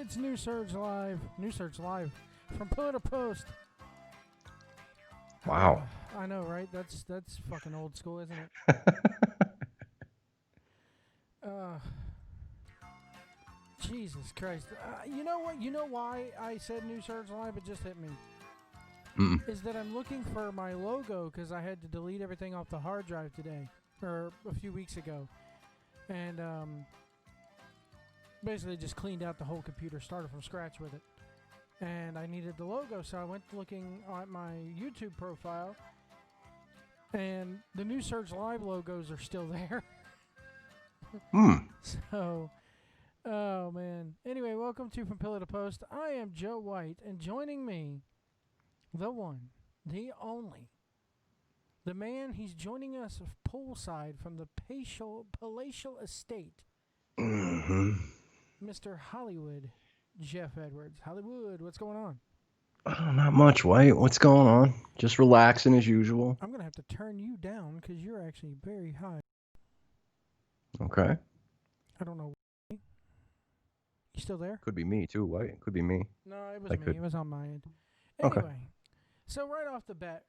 It's New Surge Live. New Surge Live from Pillar to Post. Wow. I know, right? That's fucking old school, isn't it? Jesus Christ. You know what? You know why I said New Surge Live? It just hit me. Is that I'm looking for my logo because I had to delete everything off the hard drive today, or a few weeks ago. And basically just cleaned out the whole computer, started from scratch with it. And I needed the logo, so I went looking at my YouTube profile, and the New Surge Live logos are still there. So, oh man. Anyway, welcome to From Pillar to Post. I am Joe White, and joining me, the one, the only, the man, he's joining us poolside from the palatial estate, Mr. Hollywood, Jeff Edwards. Hollywood, what's going on? Oh, not much, White. What's going on? Just relaxing as usual. I'm going to have to turn you down because you're actually very high. Okay. I don't know. You still there? Could be me too, White. Could be me. No, it was me. It was on my end. Anyway, so right off the bat,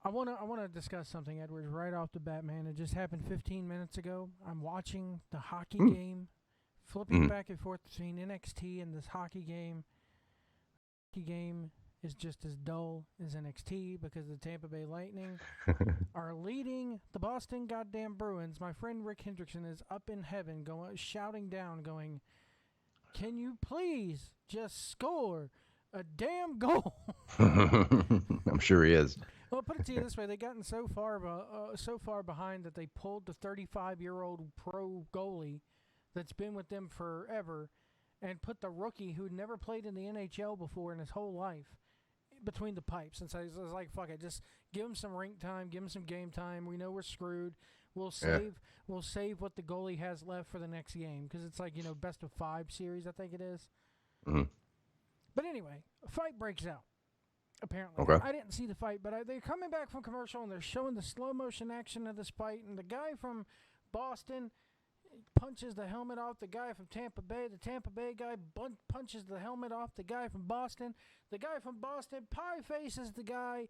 I want to discuss something, Edwards, right off the bat, man. It just happened 15 minutes ago. I'm watching the hockey game, flipping back and forth between NXT and this hockey game. Hockey game is just as dull as NXT because the Tampa Bay Lightning are leading the Boston goddamn Bruins. My friend Rick Hendrickson is up in heaven shouting down, going, "Can you please just score a damn goal?" I'm sure he is. Well, put it to you this way: they've gotten so far behind that they pulled the 35-year-old pro goalie that's been with them forever, and put the rookie who'd never played in the NHL before in his whole life between the pipes. And so he's like, "Fuck it, just give him some rink time, give him some game time. We know we're screwed. We'll save what the goalie has left for the next game because it's like best of 5 series, I think it is." But anyway, a fight breaks out. Apparently, I didn't see the fight, but they're coming back from commercial and they're showing the slow motion action of this fight. And the guy from Boston punches the helmet off the guy from Tampa Bay. The Tampa Bay guy punches the helmet off the guy from Boston. The guy from Boston pie faces the guy.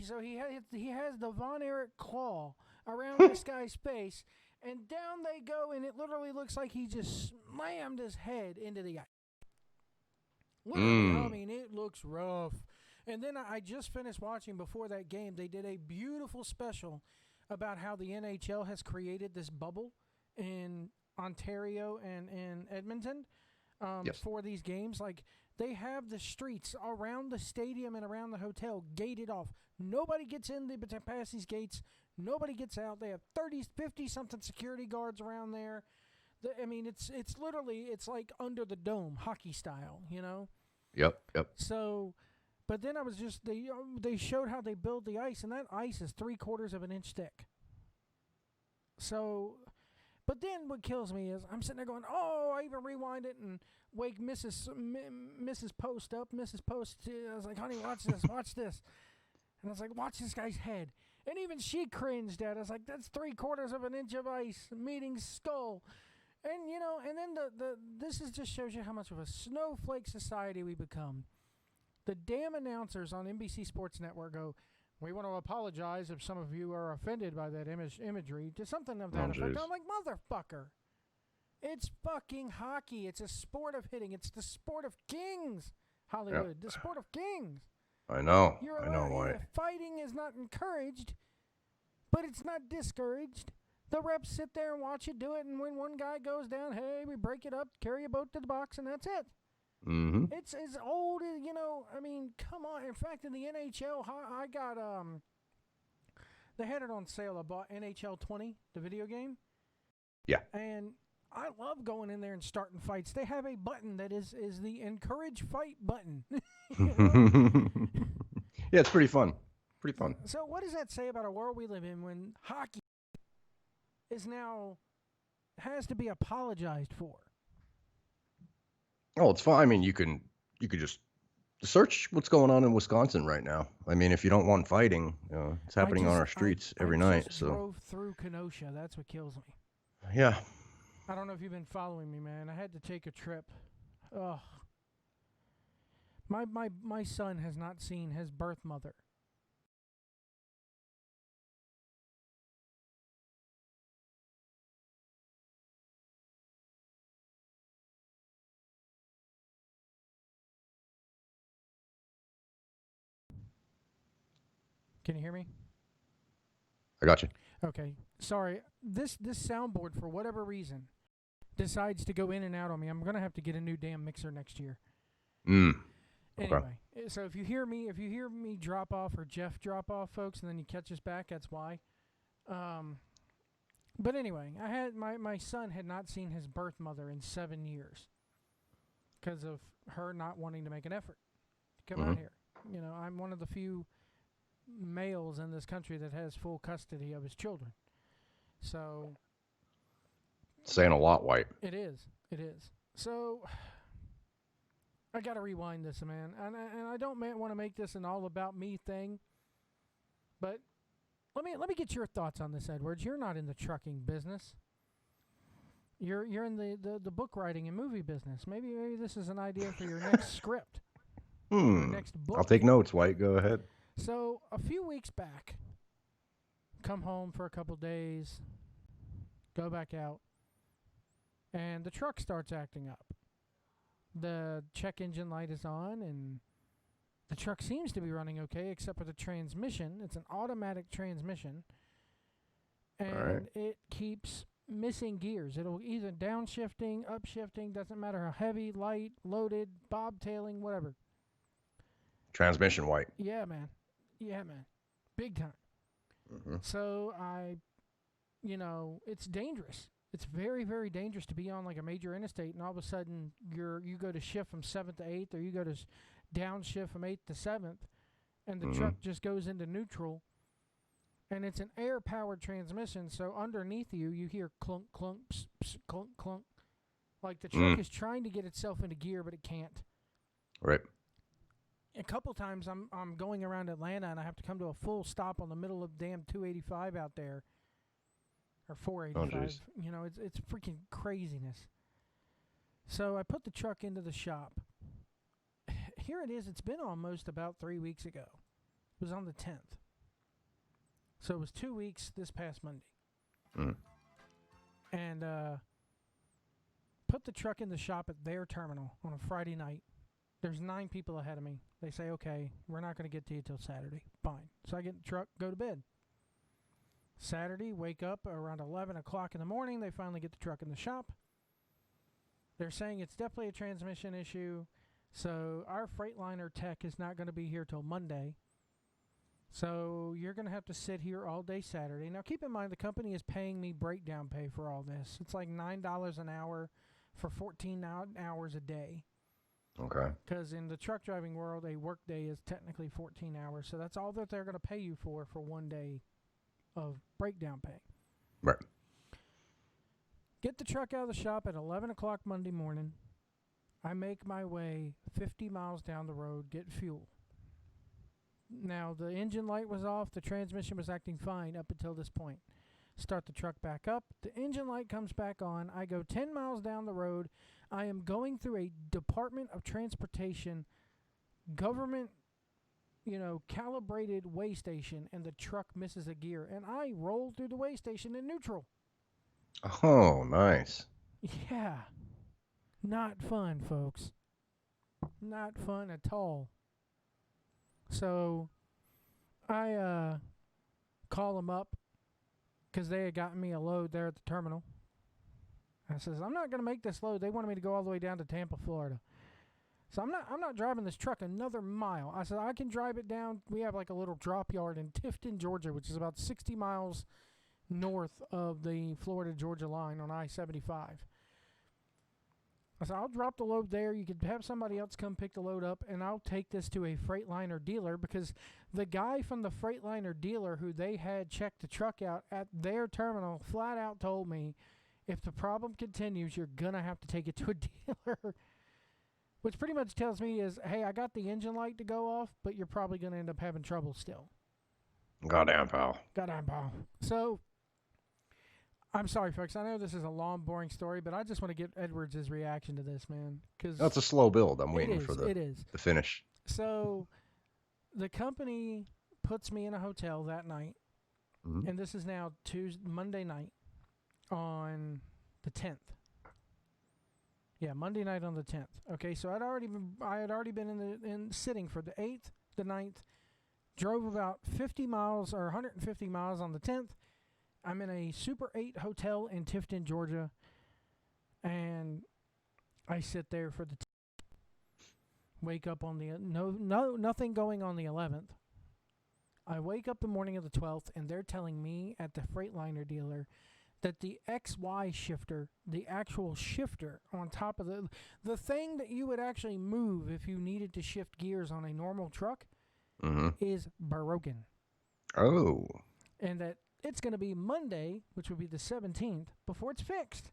So he has the Von Erich claw around this guy's face, and down they go, and it literally looks like he just slammed his head into the ice. Literally, I mean, it looks rough. And then I just finished watching, before that game, they did a beautiful special about how the NHL has created this bubble in Ontario and in Edmonton for these games. Like, they have the streets around the stadium and around the hotel gated off. Nobody gets in past these gates. Nobody gets out. They have 30, 50-something security guards around there. I mean, it's literally, it's like under the dome, hockey style, Yep. So... But then they showed how they build the ice, and that ice is 3/4 of an inch thick. So, but then what kills me is I'm sitting there going, "Oh!" I even rewind it and wake Mrs. Post up. Mrs. Post, I was like, "Honey, watch this, watch this," and I was like, "Watch this guy's head," and even she cringed at it. I was like, "That's 3/4 of an inch of ice meeting skull." And and then this just shows you how much of a snowflake society we become. The damn announcers on NBC Sports Network go, "We want to apologize if some of you are offended by that imagery," to something of that effect. I'm like, motherfucker. It's fucking hockey. It's a sport of hitting. It's the sport of kings, Hollywood. Yeah. The sport of kings. I know. Why. Fighting is not encouraged, but it's not discouraged. The reps sit there and watch you do it, and when one guy goes down, hey, we break it up, carry a boat to the box, and that's it. It's as old as, I mean, come on. In fact, in the NHL, I got, they had it on sale. I bought NHL 20, the video game. Yeah. And I love going in there and starting fights. They have a button that is the encourage fight button. Yeah, it's pretty fun. So what does that say about a world we live in when hockey has to be apologized for? Oh, it's fine. I mean, you could just search what's going on in Wisconsin right now. I mean, if you don't want fighting, it's happening on our streets every night. I drove through Kenosha. That's what kills me. Yeah. I don't know if you've been following me, man. I had to take a trip Ugh. My son has not seen his birth mother. Can you hear me? I got you. Okay. Sorry. This soundboard, for whatever reason, decides to go in and out on me. I'm gonna have to get a new damn mixer next year. Okay. Anyway, so if you hear me drop off or Jeff drop off, folks, and then you catch us back, that's why. But anyway, I had my son had not seen his birth mother in 7 years because of her not wanting to make an effort to come out here. You know, I'm one of the few males in this country that has full custody of his children. So saying a lot, White. It is. So I got to rewind this, man. And I don't want to make this an all about me thing. But let me get your thoughts on this, Edwards. You're not in the trucking business. You're in the book writing and movie business. Maybe this is an idea for your next script. Your next book. I'll take notes, White. Go ahead. So a few weeks back, come home for a couple days, go back out, and the truck starts acting up. The check engine light is on, and the truck seems to be running okay, except for the transmission. It's an automatic transmission, and it keeps missing gears. It'll either downshifting, upshifting, doesn't matter how heavy, light, loaded, bobtailing, whatever. Transmission, White. Yeah, man. Big time. So it's dangerous. It's very, very dangerous to be on like a major interstate, and all of a sudden you go to shift from 7th to 8th, or you go to downshift from 8th to 7th, and the truck just goes into neutral. And it's an air-powered transmission, so underneath you hear clunk, clunk, pss, pss, clunk, clunk. Like the truck is trying to get itself into gear, but it can't. Right. A couple times I'm going around Atlanta, and I have to come to a full stop on the middle of damn 285 out there. Or 485. You know, it's freaking craziness. So I put the truck into the shop. Here it is. It's been almost about 3 weeks ago. It was on the 10th. So it was 2 weeks this past Monday. And put the truck in the shop at their terminal on a Friday night. There's 9 people ahead of me. They say, okay, we're not going to get to you till Saturday. Fine. So I get in the truck, go to bed. Saturday, wake up around 11 o'clock in the morning. They finally get the truck in the shop. They're saying it's definitely a transmission issue. So our Freightliner tech is not going to be here till Monday. So you're going to have to sit here all day Saturday. Now, keep in mind, the company is paying me breakdown pay for all this. It's like $9 an hour for 14 hours a day. Okay. Because in the truck driving world, a work day is technically 14 hours. So that's all that they're going to pay you for 1 day of breakdown pay. Right. Get the truck out of the shop at 11 o'clock Monday morning. I make my way 50 miles down the road, get fuel. Now, the engine light was off. The transmission was acting fine up until this point. Start the truck back up. The engine light comes back on. I go 10 miles down the road. I am going through a Department of Transportation government, calibrated weigh station, and the truck misses a gear. And I roll through the weigh station in neutral. Oh, nice. Yeah. Not fun, folks. Not fun at all. So I call them up because they had gotten me a load there at the terminal. I says, I'm not going to make this load. They wanted me to go all the way down to Tampa, Florida. So I'm not driving this truck another mile. I said, I can drive it down. We have like a little drop yard in Tifton, Georgia, which is about 60 miles north of the Florida-Georgia line on I-75. I said, I'll drop the load there. You could have somebody else come pick the load up, and I'll take this to a Freightliner dealer, because the guy from the Freightliner dealer who they had checked the truck out at their terminal flat out told me, if the problem continues, you're going to have to take it to a dealer. Which pretty much tells me is, hey, I got the engine light to go off, but you're probably going to end up having trouble still. Goddamn, pal. Goddamn, pal. So I'm sorry, folks. I know this is a long, boring story, but I just want to get Edwards' reaction to this, man. Because That's a slow build. I'm waiting for it is. the finish. So the company puts me in a hotel that night, and this is now Monday night on the 10th. Yeah, Monday night on the 10th. Okay, so I had already been in sitting for the 8th, the 9th, drove about 50 miles or 150 miles on the 10th. I'm in a Super 8 hotel in Tifton, Georgia, and I sit there for the wake up on the nothing going on the 11th. I wake up the morning of the 12th, and they're telling me at the Freightliner dealer that the XY shifter, the actual shifter on top of the thing that you would actually move if you needed to shift gears on a normal truck, is broken. Oh. And that it's going to be Monday, which would be the 17th, before it's fixed.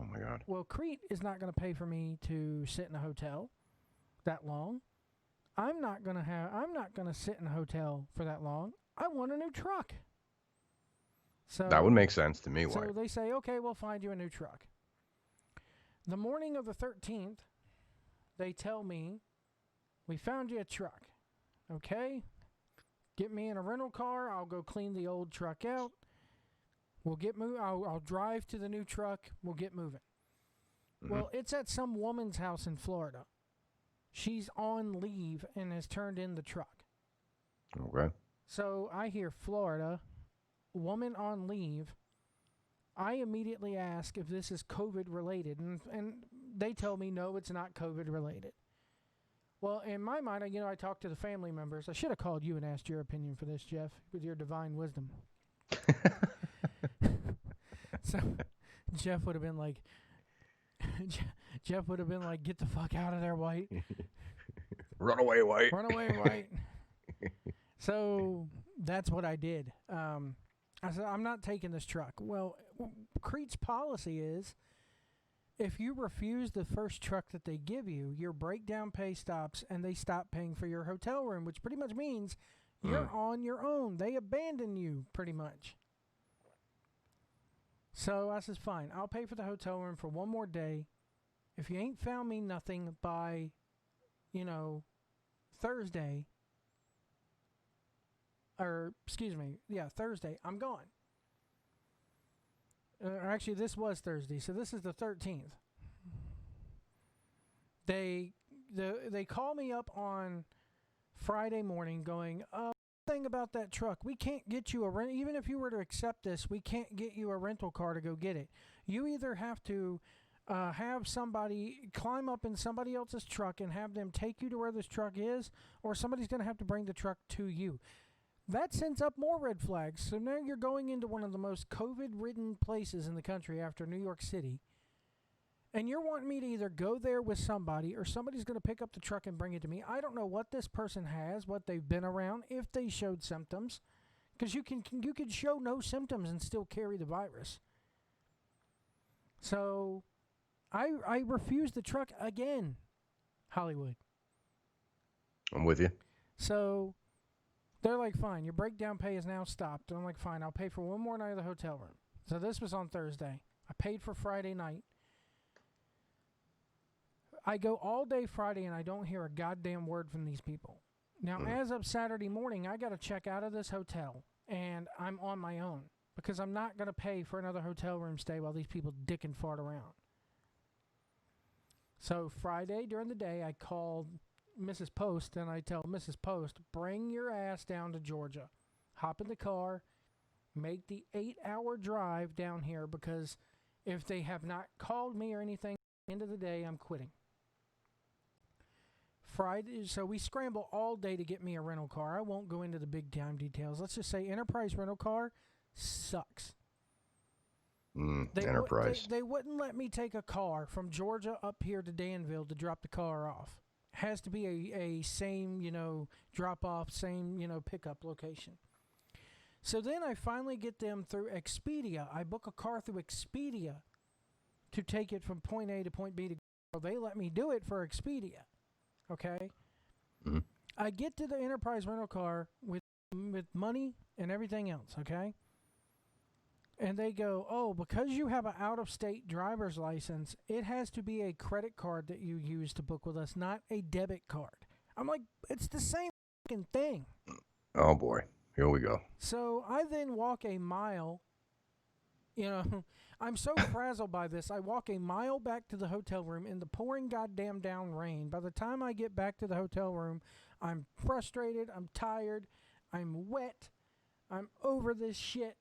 Oh my God. Well, Crete is not going to pay for me to sit in a hotel that long. I'm not going to sit in a hotel for that long. I want a new truck. So that would make sense to me. So they say, okay, we'll find you a new truck. The morning of the 13th, they tell me, we found you a truck. Okay? Get me in a rental car. I'll go clean the old truck out. We'll get I'll drive to the new truck. We'll get moving. Well, it's at some woman's house in Florida. She's on leave and has turned in the truck. Okay. So I hear Florida, woman on leave. I immediately ask if this is COVID related, and they tell me no, it's not COVID related. Well, in my mind, I talked to the family members. I should have called you and asked your opinion for this, Jeff, with your divine wisdom. So Jeff would have been like, get the fuck out of there, White. Run away, White. Run away, White. So that's what I did. I said, I'm not taking this truck. Well, Crete's policy is, if you refuse the first truck that they give you, your breakdown pay stops and they stop paying for your hotel room, which pretty much means you're on your own. They abandon you pretty much. So I says, fine, I'll pay for the hotel room for one more day. If you ain't found me nothing by, Thursday, Thursday, I'm gone. Actually, this was Thursday, so this is the 13th. They call me up on Friday morning going, thing about that truck, we can't get you even if you were to accept this, we can't get you a rental car to go get it. You either have to have somebody climb up in somebody else's truck and have them take you to where this truck is, or somebody's going to have to bring the truck to you. That sends up more red flags. So now you're going into one of the most COVID-ridden places in the country after New York City, and you're wanting me to either go there with somebody or somebody's going to pick up the truck and bring it to me. I don't know what this person has, what they've been around, if they showed symptoms, because you can show no symptoms and still carry the virus. So I refused the truck again, Hollywood. I'm with you. So they're like, fine, your breakdown pay is now stopped. And I'm like, fine, I'll pay for one more night of the hotel room. So this was on Thursday. I paid for Friday night. I go all day Friday and I don't hear a goddamn word from these people. Now, as of Saturday morning, I got to check out of this hotel, and I'm on my own because I'm not going to pay for another hotel room stay while these people dick and fart around. So Friday during the day, I called Mrs. Post, and I tell Mrs. Post, bring your ass down to Georgia. Hop in the car, make the 8-hour drive down here, because if they have not called me or anything, at the end of the day, I'm quitting. Friday, so we scramble all day to get me a rental car. I won't go into the big time details. Let's just say Enterprise rental car sucks. Enterprise. They wouldn't let me take a car from Georgia up here to Danville to drop the car off. Has to be a same, drop off, same, pickup location. So then I finally get them through Expedia. I book a car through Expedia to take it from point A to point B. They let me do it for Expedia. Okay? I get to the Enterprise rental car with money and everything else, okay? and they go, "Oh, because you have an out-of-state driver's license, it has to be a credit card that you use to book with us, not a debit card." I'm like, "It's the same fucking thing." Oh boy, here we go. So I then walk a mile. You know, I'm so frazzled by this. I walk a mile back to the hotel room in the pouring goddamn down rain. By the time I get back to the hotel room, I'm frustrated. I'm tired. I'm wet. I'm over this shit.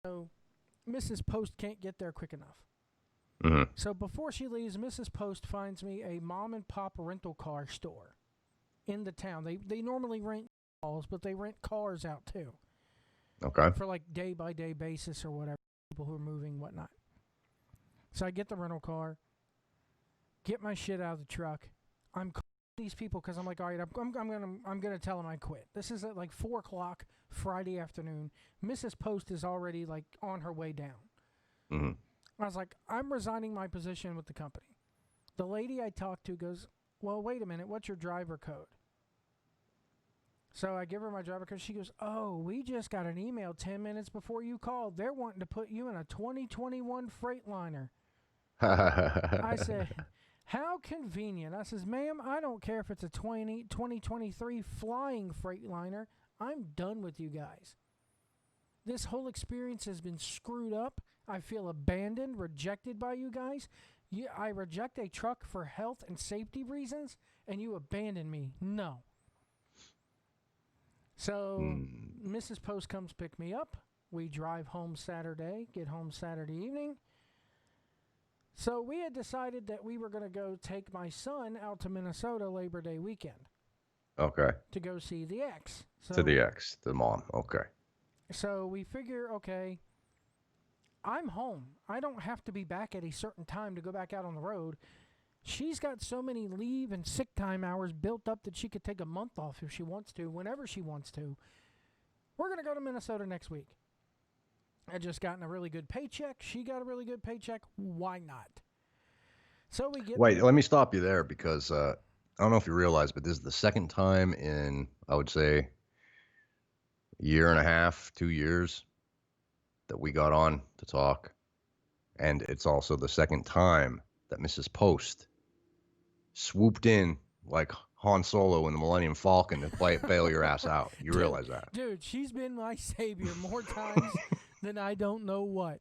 So Mrs. Post can't get there quick enough. Mm-hmm. So before she leaves, Mrs. Post finds me a mom and pop rental car store in the town. They normally rent calls, but they rent cars out too. Okay. For like day by day basis or whatever, people who are moving, whatnot. So I get the rental car, get my shit out of the truck. I'm calling these people because I'm like, all right, I'm gonna tell them I quit. This is at like 4:00 Friday afternoon. Mrs. Post is already like on her way down. Mm-hmm. I was like, I'm resigning my position with the company. The lady I talked to goes, well, wait a minute, what's your driver code? So I give her my driver code. She goes, oh, we just got an email 10 minutes before you called. They're wanting to put you in a 2021 Freightliner. I said, how convenient. I says, ma'am, I don't care if it's a 2023 flying Freightliner. I'm done with you guys. This whole experience has been screwed up. I feel abandoned, rejected by you guys. I reject a truck for health and safety reasons, and you abandon me. No. So Mrs. Post comes pick me up. We drive home Saturday, get home Saturday evening. So we had decided that we were going to go take my son out to Minnesota Labor Day weekend. Okay. To go see the ex. So, to the ex, the mom. Okay. So we figure, okay, I'm home. I don't have to be back at a certain time to go back out on the road. She's got so many leave and sick time hours built up that she could take a month off if she wants to, whenever she wants to. We're going to go to Minnesota next week. I just gotten a really good paycheck. She got a really good paycheck. Why not? So we get... Wait, let me stop you there because I don't know if you realize, but this is the second time in, I would say, a year and a half, 2 years that we got on to talk. And it's also the second time that Mrs. Post swooped in like Han Solo in the Millennium Falcon to bail your ass out. You realize that? Dude, she's been my savior more times than I don't know what.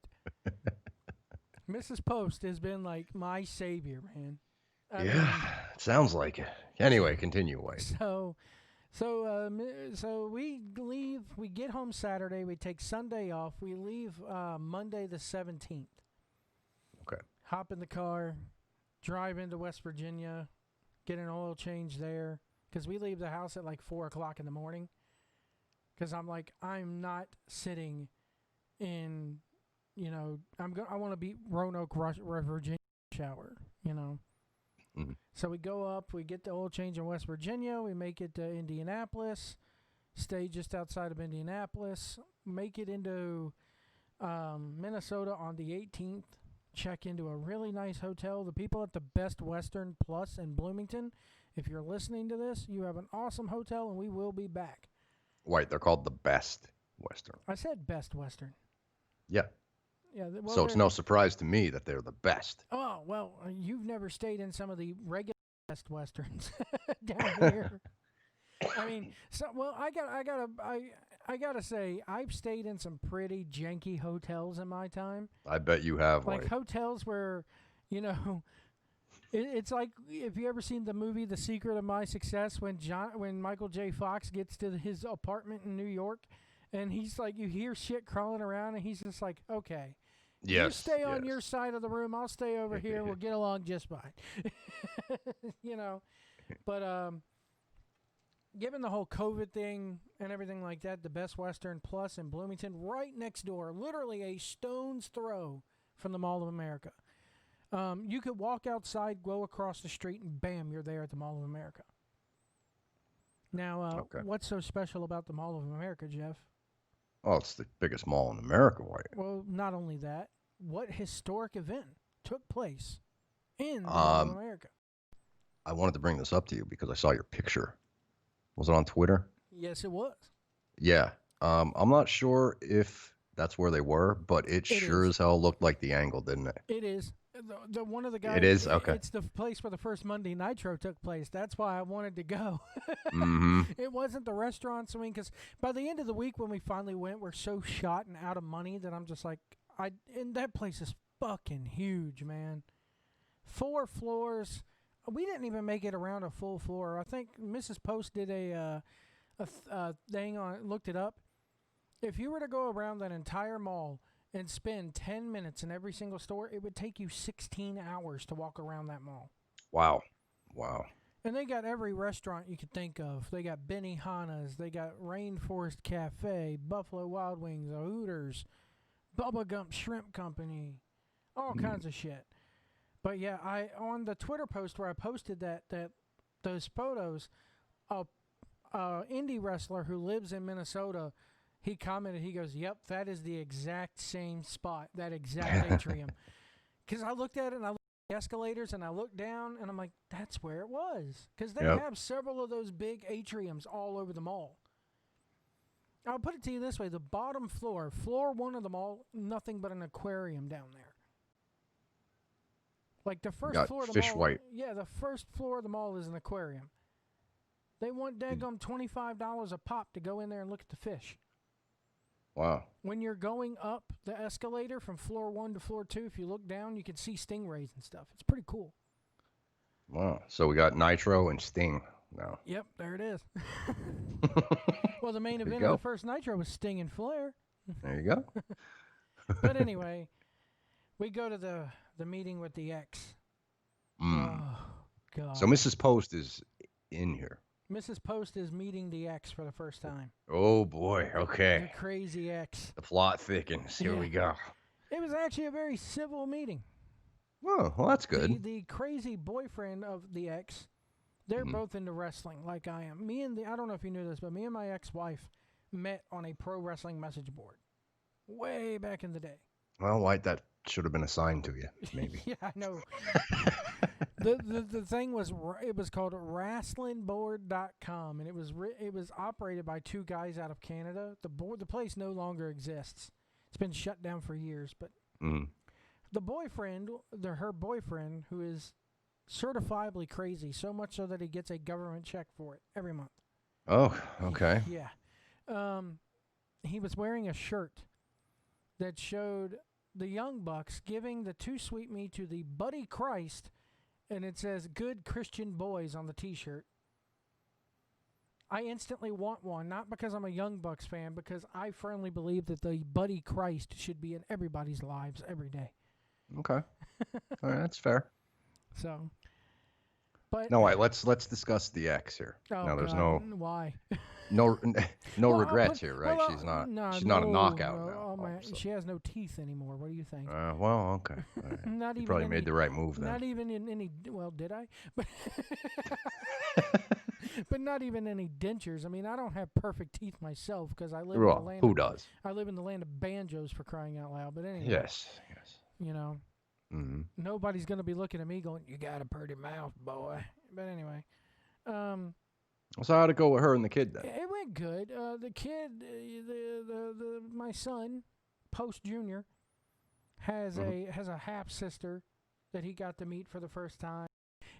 Mrs. Post has been like my savior, man. I mean, it sounds like it. Anyway, continue, White. So we leave. We get home Saturday. We take Sunday off. We leave Monday the 17th. Okay. Hop in the car, drive into West Virginia, get an oil change there. Because we leave the house at like 4:00 in the morning. Because I'm like, I'm not sitting in, I want to be Roanoke, Virginia shower, Mm-hmm. So we go up, we get the oil change in West Virginia, we make it to Indianapolis, stay just outside of Indianapolis, make it into Minnesota on the 18th, check into a really nice hotel. The people at the Best Western Plus in Bloomington, if you're listening to this, you have an awesome hotel and we will be back. White, they're called the Best Western. I said Best Western. Yeah. Yeah. Well, so it's no surprise to me that they're the best. Oh, well, you've never stayed in some of the regular Best Westerns down here. I mean, I gotta say, I've stayed in some pretty janky hotels in my time. I bet you have. Like hotels where, it's like, if you ever seen the movie The Secret of My Success, when Michael J. Fox gets to his apartment in New York, and he's like, you hear shit crawling around, and he's just like, okay. Yes, you stay on your side of the room. I'll stay over here. We'll get along just fine. But given the whole COVID thing and everything like that, the Best Western Plus in Bloomington, right next door, literally a stone's throw from the Mall of America. You could walk outside, go across the street, and bam, you're there at the Mall of America. Now, what's so special about the Mall of America, Jeff? Oh, it's the biggest mall in America, White. Well, not only that, what historic event took place in the Mall of America? I wanted to bring this up to you because I saw your picture. Was it on Twitter? Yes, it was. Yeah. I'm not sure if that's where they were, but it It sure is. as hell looked like the angle, didn't it? It is. The one of the It guys. is? Okay. It's the place where the first Monday Nitro took place. That's why I wanted to go. Mm-hmm. It wasn't the restaurants. I mean, because by the end of the week when we finally went, we're so shot and out of money that I'm just like, and that place is fucking huge, man. 4 floors. We didn't even make it around a full floor. I think Mrs. Post did a thing on it, looked it up. If you were to go around that entire mall and spend 10 minutes in every single store, it would take you 16 hours to walk around that mall. Wow. Wow. And they got every restaurant you could think of. They got Benihana's, they got Rainforest Cafe, Buffalo Wild Wings, Hooters, Bubba Gump Shrimp Company, all kinds of shit. But yeah, I on the Twitter post where I posted that those photos, a indie wrestler who lives in Minnesota, he commented, he goes, "Yep, that is the exact same spot, that exact atrium." Because I looked at it and I looked at the escalators and I looked down and I'm like, that's where it was. Because they have several of those big atriums all over the mall. I'll put it to you this way: the bottom floor, floor 1 of the mall, nothing but an aquarium down there. Like the first floor of the Fish mall, White. yeah, the first floor of the mall is an aquarium. They want daggum $25 a pop to go in there and look at the fish. Wow. When you're going up the escalator from floor 1 to floor 2, if you look down, you can see stingrays and stuff. It's pretty cool. Wow. So we got Nitro and Sting now. Yep, there it is. Well, the main There you event of go. the first Nitro was Sting and Flair. There you go. But anyway, we go to the meeting with the X. Oh, God. So Mrs. Post is in here. Mrs. Post is meeting the X for the first time. Oh boy. The Okay. crazy X. The plot thickens. Here we go. It was actually a very civil meeting. Oh, well, that's good. The crazy boyfriend of the X, they're both into wrestling like I am. I don't know if you knew this, but me and my ex-wife met on a pro wrestling message board way back in the day. Well, that should have been assigned to you, maybe. Yeah, I know. The thing was, it was called wrestlingboard.com, and it was operated by 2 guys out of Canada. The place no longer exists. It's been shut down for years, but the boyfriend, her boyfriend, who is certifiably crazy, so much so that he gets a government check for it every month. Oh, okay. Yeah. He was wearing a shirt that showed the Young Bucks giving the Too Sweet Me to the Buddy Christ, and it says "Good Christian Boys" on the T-shirt. I instantly want one, not because I'm a Young Bucks fan, because I firmly believe that the Buddy Christ should be in everybody's lives every day. Okay. All right, that's fair. So, but No, let's discuss the X here. oh Now, there's God, why? no Well, regrets here, right? well, she's not no, she's not a no, knockout no, now. oh my, so. she has no teeth anymore. What do you think? Well, okay. All right. Not You even probably any, made the right move then. Not even in any. Well, did I? But but not even any dentures. I mean, I don't have perfect teeth myself because I live in the land. Who does? I live in the land of banjos, for crying out loud. But anyway. Yes. You know. Nobody's gonna be looking at me going, "You got a pretty mouth, boy." But anyway. So how'd it go with her and the kid then? It went good. The kid, my son, Post Jr., has a half sister that he got to meet for the first time.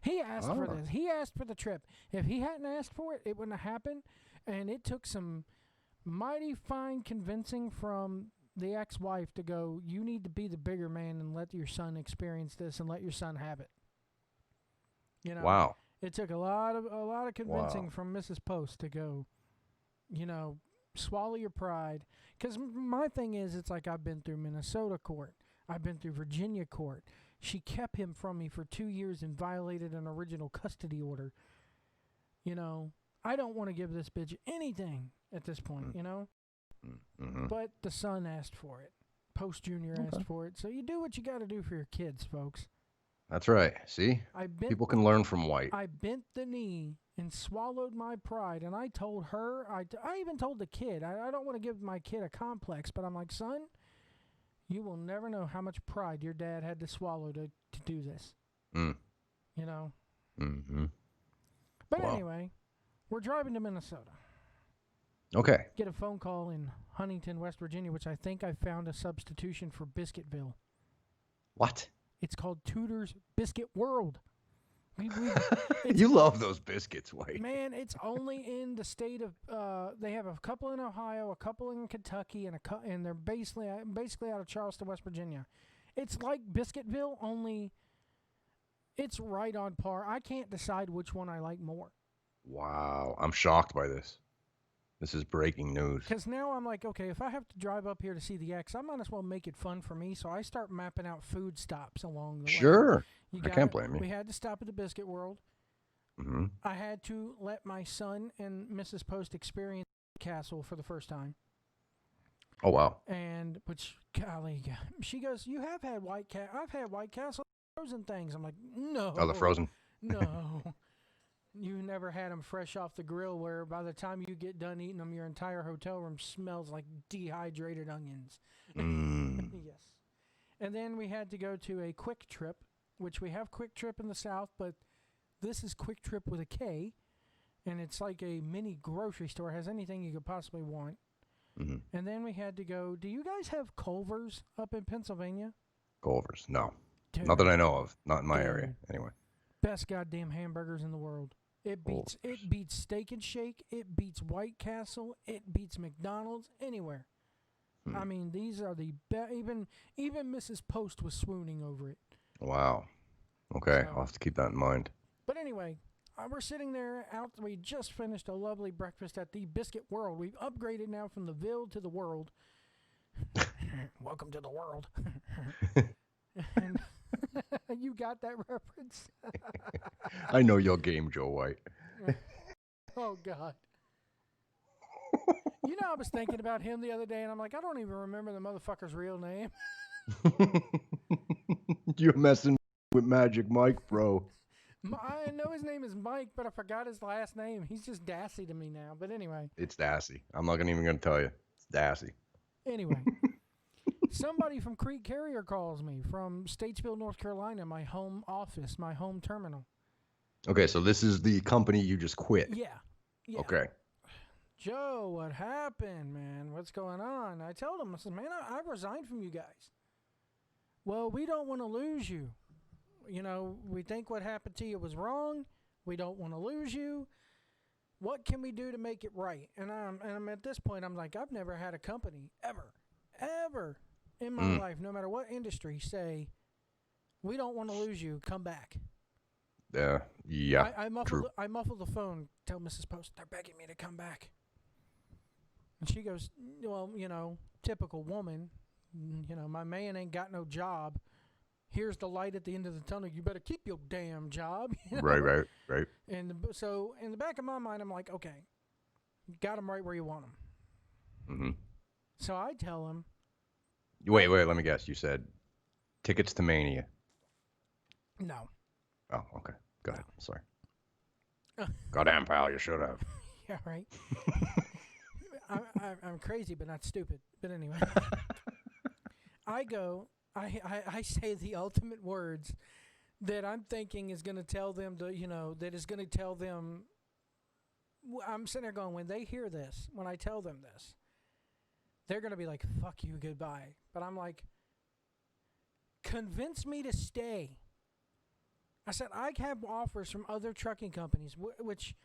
He asked for this. He asked for the trip. If he hadn't asked for it, it wouldn't have happened. And it took some mighty fine convincing from the ex-wife to go, "You need to be the bigger man and let your son experience this and let your son have it." You know. Wow. It took a lot of convincing from Mrs. Post to go, swallow your pride. Because my thing is, it's like I've been through Minnesota court. I've been through Virginia court. She kept him from me for 2 years and violated an original custody order. I don't want to give this bitch anything at this point, But the son asked for it. Post Jr. asked for it. So you do what you got to do for your kids, folks. That's right. See? People can learn from White. I bent the knee and swallowed my pride, and I told her, I even told the kid, I don't want to give my kid a complex, but I'm like, son, you will never know how much pride your dad had to swallow to do this. But anyway, we're driving to Minnesota. Okay. Get a phone call in Huntington, West Virginia, which I think I found a substitution for Biscuitville. What? It's called Tudor's Biscuit World. You love those biscuits, White. Man, it's only in the state of. They have a couple in Ohio, a couple in Kentucky, and they're basically out of Charleston, West Virginia. It's like Biscuitville, only it's right on par. I can't decide which one I like more. Wow, I'm shocked by this. This is breaking news. Because now I'm like, okay, if I have to drive up here to see the X, I might as well make it fun for me. So I start mapping out food stops along the way. Sure. I can't blame you. We had to stop at the Biscuit World. Mm-hmm. I had to let my son and Mrs. Post experience Castle for the first time. Oh, wow. And, which, golly, she goes, you have had White Castle. I've had White Castle frozen things. I'm like, no. Oh, the frozen? No. You never had them fresh off the grill where by the time you get done eating them, your entire hotel room smells like dehydrated onions. Yes. And then we had to go to a Quick Trip, which we have Quick Trip in the South, but this is Quick Trip with a K, and it's like a mini grocery store. It has anything you could possibly want. Mm-hmm. And then we had to go, do you guys have Culver's up in Pennsylvania? Culver's, no. Dude, not that I know of. Not in my area, anyway. Best goddamn hamburgers in the world. It beats Steak and Shake. It beats White Castle. It beats McDonald's. Anywhere. I mean, these are the best. Even Mrs. Post was swooning over it. Wow. Okay, I'll have to keep that in mind. But anyway, we're sitting there out. We just finished a lovely breakfast at the Biscuit World. We've upgraded now from the Ville to the World. Welcome to the world. And you got that reference? I know your game, Joe White. Oh, God. You know, I was thinking about him the other day, and I'm like, I don't even remember the motherfucker's real name. You're messing with Magic Mike, bro. I know his name is Mike, but I forgot his last name. He's just Dassy to me now. But anyway. It's Dassy. I'm not even going to tell you. It's Dassy. Anyway. Somebody from Creek Carrier calls me from Statesville, North Carolina, my home office, my home terminal. Okay, so this is the company you just quit. Yeah. Okay. Joe, what happened, man? What's going on? I told him, I said, man, I resigned from you guys. Well, we don't want to lose you. You know, we think what happened to you was wrong. We don't want to lose you. What can we do to make it right? And I'm at this point, I'm like, I've never had a company ever in my life, no matter what industry, say, we don't want to lose you, come back. Yeah. I true. muffled the phone, tell Mrs. Post, they're begging me to come back. And she goes, well, you know, typical woman, you know, my man ain't got no job. Here's the light at the end of the tunnel. You better keep your damn job. You know? Right. And so in the back of my mind, I'm like, okay, you got them right where you want them. Mm-hmm. So I tell him. Wait, let me guess. You said tickets to Mania. No. Oh, okay. Go ahead. Sorry. Goddamn, pal, you should have. Yeah, right. I'm crazy, but not stupid. But anyway. I say the ultimate words that I'm thinking is going to tell them that is going to tell them. I'm sitting there going, when they hear this, when I tell them this, they're going to be like, fuck you, goodbye. But I'm like, convince me to stay. I said, I have offers from other trucking companies, which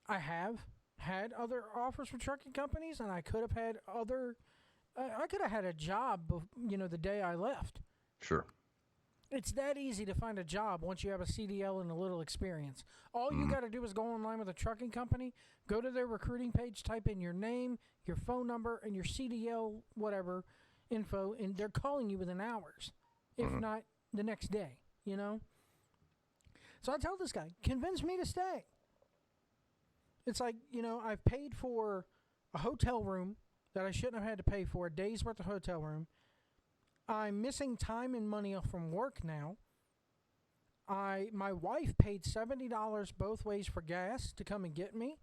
I have had other offers from trucking companies, and I could have had I could have had a job, the day I left. Sure. It's that easy to find a job once you have a CDL and a little experience. All you got to do is go online with a trucking company, go to their recruiting page, type in your name, your phone number, and your CDL, whatever, info, and they're calling you within hours, if not the next day, you know? So I tell this guy, convince me to stay. It's like, I've paid for a hotel room that I shouldn't have had to pay for, a day's worth of hotel room. I'm missing time and money from work now. My wife paid $70 both ways for gas to come and get me.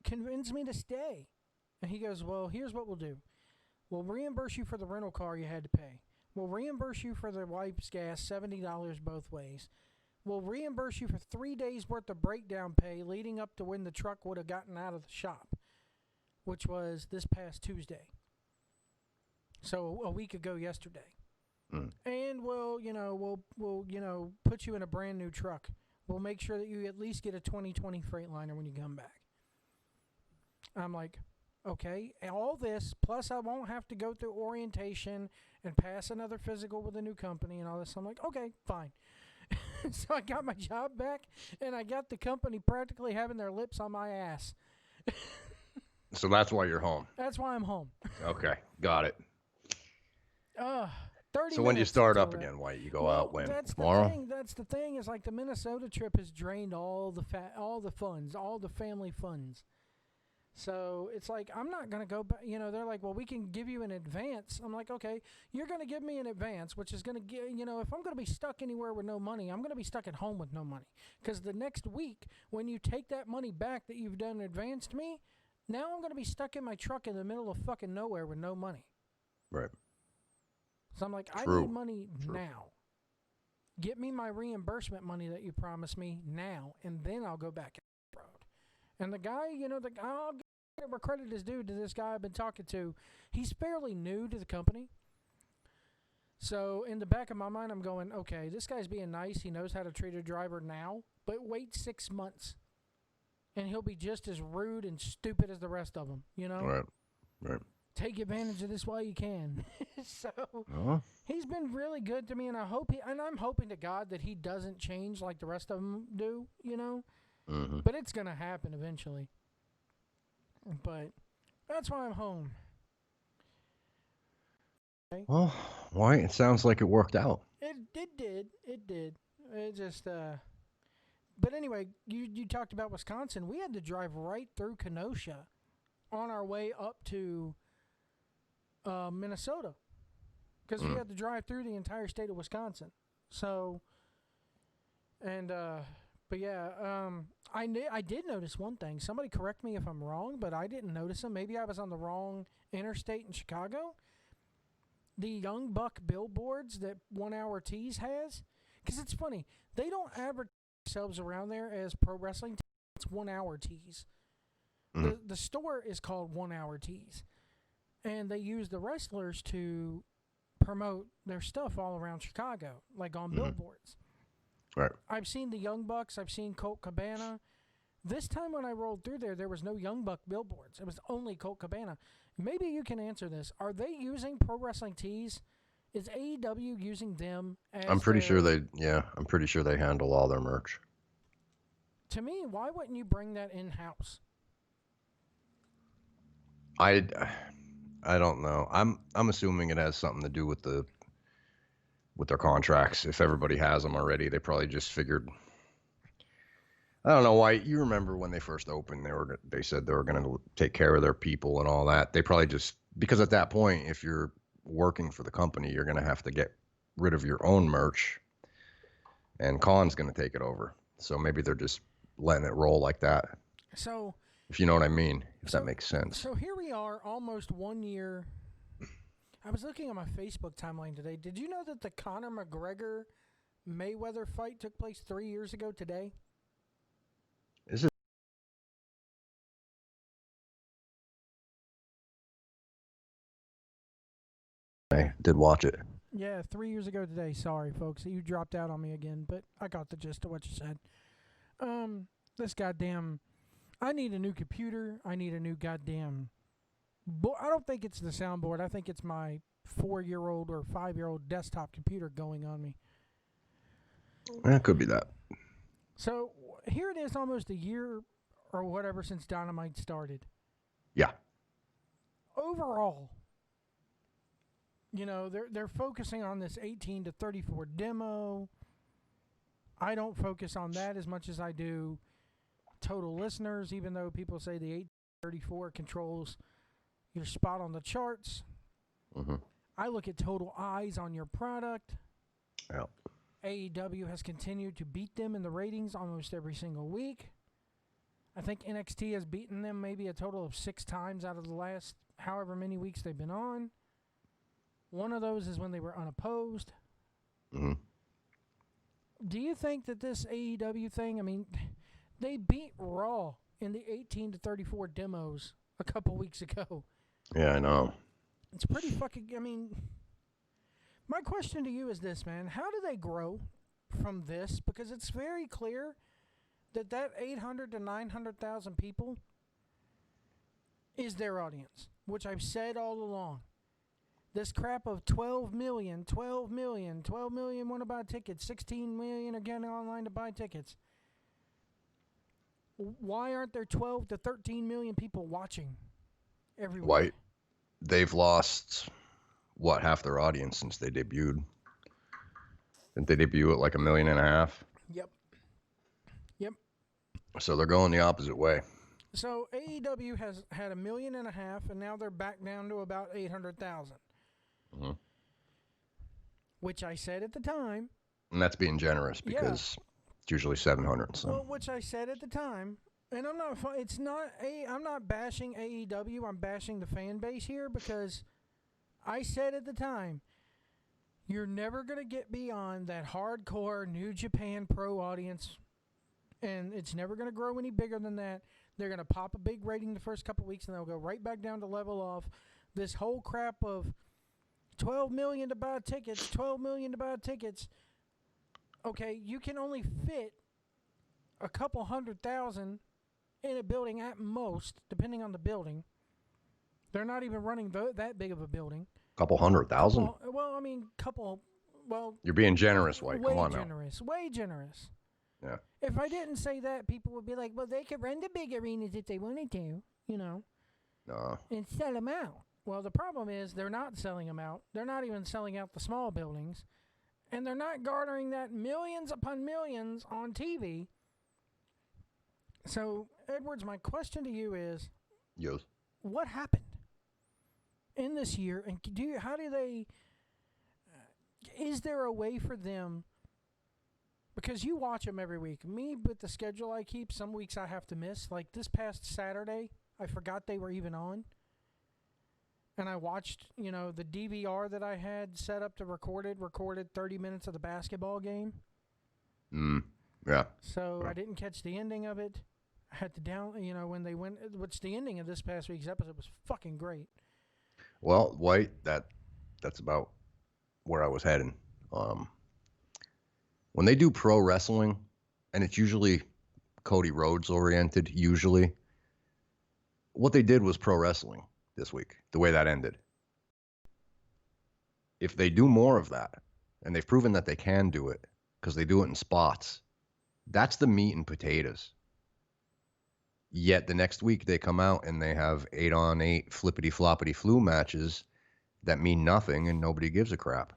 Convince me to stay. And he goes, well, here's what we'll do. We'll reimburse you for the rental car you had to pay. We'll reimburse you for the wife's gas, $70 both ways. We'll reimburse you for 3 days worth of breakdown pay leading up to when the truck would have gotten out of the shop. which was this past Tuesday. So a week ago yesterday. And we'll put you in a brand new truck. We'll make sure that you at least get a 2020 Freightliner when you come back. I'm like, okay, all this, plus I won't have to go through orientation and pass another physical with a new company and all this. I'm like, okay, fine. So I got my job back, and I got the company practically having their lips on my ass. So that's why you're home. That's why I'm home. Okay, got it. 30 So when do you minutes start up until that. again? Why you go Well, out when? That's Tomorrow? That's the thing. Is like the Minnesota trip has drained all the funds, all the family funds. So it's like, I'm not going to go back. They're like, well, we can give you an advance. I'm like, okay, you're going to give me an advance, which is going to get, if I'm going to be stuck anywhere with no money, I'm going to be stuck at home with no money. Because the next week, when you take that money back that you've done advanced me, now I'm going to be stuck in my truck in the middle of fucking nowhere with no money. Right. So I'm like, True. I need money now. Get me my reimbursement money that you promised me now, and then I'll go back on the road. And the guy, I'll give where credit is due to this guy I've been talking to. He's fairly new to the company. So in the back of my mind, I'm going, okay, this guy's being nice. He knows how to treat a driver now, but wait 6 months, and he'll be just as rude and stupid as the rest of them, Right. Take advantage of this while you can. So he's been really good to me, and I'm hoping to God that he doesn't change like the rest of them do, Mm-hmm. But it's gonna happen eventually. But that's why I'm home. Okay. Well, why? It sounds like it worked out. It did. It just But anyway, you talked about Wisconsin. We had to drive right through Kenosha on our way up to Minnesota, because we had to drive through the entire state of Wisconsin. So, and but yeah, I did notice one thing. Somebody correct me if I'm wrong, but I didn't notice them. Maybe I was on the wrong interstate in Chicago. The Young Buck billboards that 1 Hour Tees has, because it's funny, they don't advertise themselves around there as pro wrestling tees. It's 1 Hour Tees. The store is called 1 Hour Tees. And they use the wrestlers to promote their stuff all around Chicago, like on billboards. Right. I've seen the Young Bucks. I've seen Colt Cabana. This time when I rolled through there was no Young Buck billboards. It was only Colt Cabana. Maybe you can answer this. Are they using Pro Wrestling Tees? Is AEW using them as I'm pretty sure they handle all their merch. To me, why wouldn't you bring that in-house? I don't know. I'm assuming it has something to do with their contracts. If everybody has them already, they probably just figured. I don't know why. You remember when they first opened, they said they were going to take care of their people and all that. They probably just, because at that point, if you're working for the company, you're going to have to get rid of your own merch, and Khan's going to take it over. So maybe they're just letting it roll like that. So, if you know what I mean, if that makes sense. So here we are, almost 1 year. I was looking at my Facebook timeline today. Did you know that the Conor McGregor Mayweather fight took place 3 years ago today? Is it? I did watch it. Yeah, 3 years ago today. Sorry, folks. You dropped out on me again, but I got the gist of what you said. This goddamn... I need a new computer. I need a new goddamn... I don't think it's the soundboard. I think it's my 4-year-old or 5-year-old desktop computer going on me. It could be that. So here it is, almost a year or whatever since Dynamite started. Yeah. Overall, they're focusing on this 18 to 34 demo. I don't focus on that as much as I do total listeners, even though people say the 834 controls your spot on the charts. Mm-hmm. I look at total eyes on your product. Yeah. AEW has continued to beat them in the ratings almost every single week. I think NXT has beaten them maybe a total of 6 times out of the last however many weeks they've been on. One of those is when they were unopposed. Mm-hmm. Do you think that this AEW thing, I mean, they beat Raw in the 18 to 34 demos a couple weeks ago. Yeah, I know. It's pretty fucking. I mean, my question to you is this, man: how do they grow from this? Because it's very clear that 800 to 900,000 people is their audience, which I've said all along. This crap of 12 million want to buy tickets, 16 million are getting online to buy tickets. Why aren't there 12 to 13 million people watching everywhere? White. They've lost, what, half their audience since they debuted. Didn't they debut at like 1.5 million? Yep. So they're going the opposite way. So AEW has had 1.5 million, and now they're back down to about 800,000. Mm-hmm. Which I said at the time. And that's being generous because it's usually 700. So. Well, which I said at the time, and I'm not. It's not. I'm not bashing AEW. I'm bashing the fan base here because I said at the time, you're never gonna get beyond that hardcore New Japan Pro audience, and it's never gonna grow any bigger than that. They're gonna pop a big rating the first couple weeks, and they'll go right back down to level off. This whole crap of 12 million to buy tickets, 12 million to buy tickets. Okay, you can only fit a couple 100,000 in a building at most, depending on the building. They're not even running that big of a building. Couple 100,000? Well, I mean, You're being generous, White. Come on Way generous. Yeah. If I didn't say that, people would be like, well, they could run the big arenas if they wanted to, No. And sell them out. Well, the problem is they're not selling them out. They're not even selling out the small buildings. And they're not garnering that millions upon millions on TV. So, Edwards, my question to you is, yes, what happened in this year? And is there a way for them, because you watch them every week. Me, with the schedule I keep, some weeks I have to miss. Like this past Saturday, I forgot they were even on. And I watched, the DVR that I had set up to recorded 30 minutes of the basketball game. Yeah. So I didn't catch the ending of it. I had to when they went, what's the ending of this past week's episode was fucking great. Well, White, that's about where I was heading. When they do pro wrestling, and it's usually Cody Rhodes oriented, what they did was pro wrestling this week, the way that ended. If they do more of that, and they've proven that they can do it, because they do it in spots, that's the meat and potatoes. Yet the next week they come out and they have 8-on-8 flippity-floppity-flu matches that mean nothing and nobody gives a crap.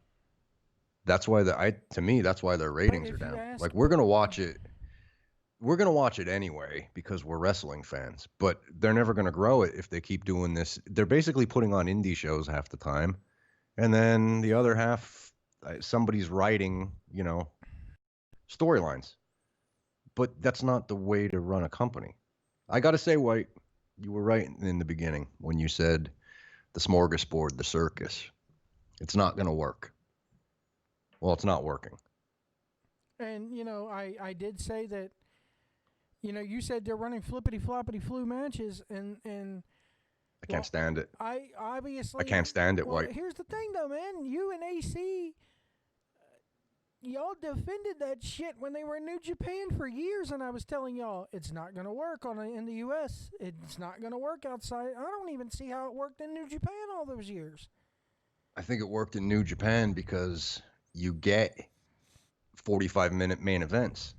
That's why that's why their ratings are down. Like, we're going to watch it. We're going to watch it anyway because we're wrestling fans, but they're never going to grow it if they keep doing this. They're basically putting on indie shows half the time. And then the other half, somebody's writing, storylines. But that's not the way to run a company. I got to say, White, you were right in the beginning when you said the smorgasbord, the circus. It's not going to work. Well, it's not working. And, I did say that, you said they're running flippity-floppity-flu matches, and I can't stand it. I can't stand it, well, White. Here's the thing, though, man. You and AC, y'all defended that shit when they were in New Japan for years, and I was telling y'all it's not going to work in the U.S. It's not going to work outside. I don't even see how it worked in New Japan all those years. I think it worked in New Japan because you get 45-minute main events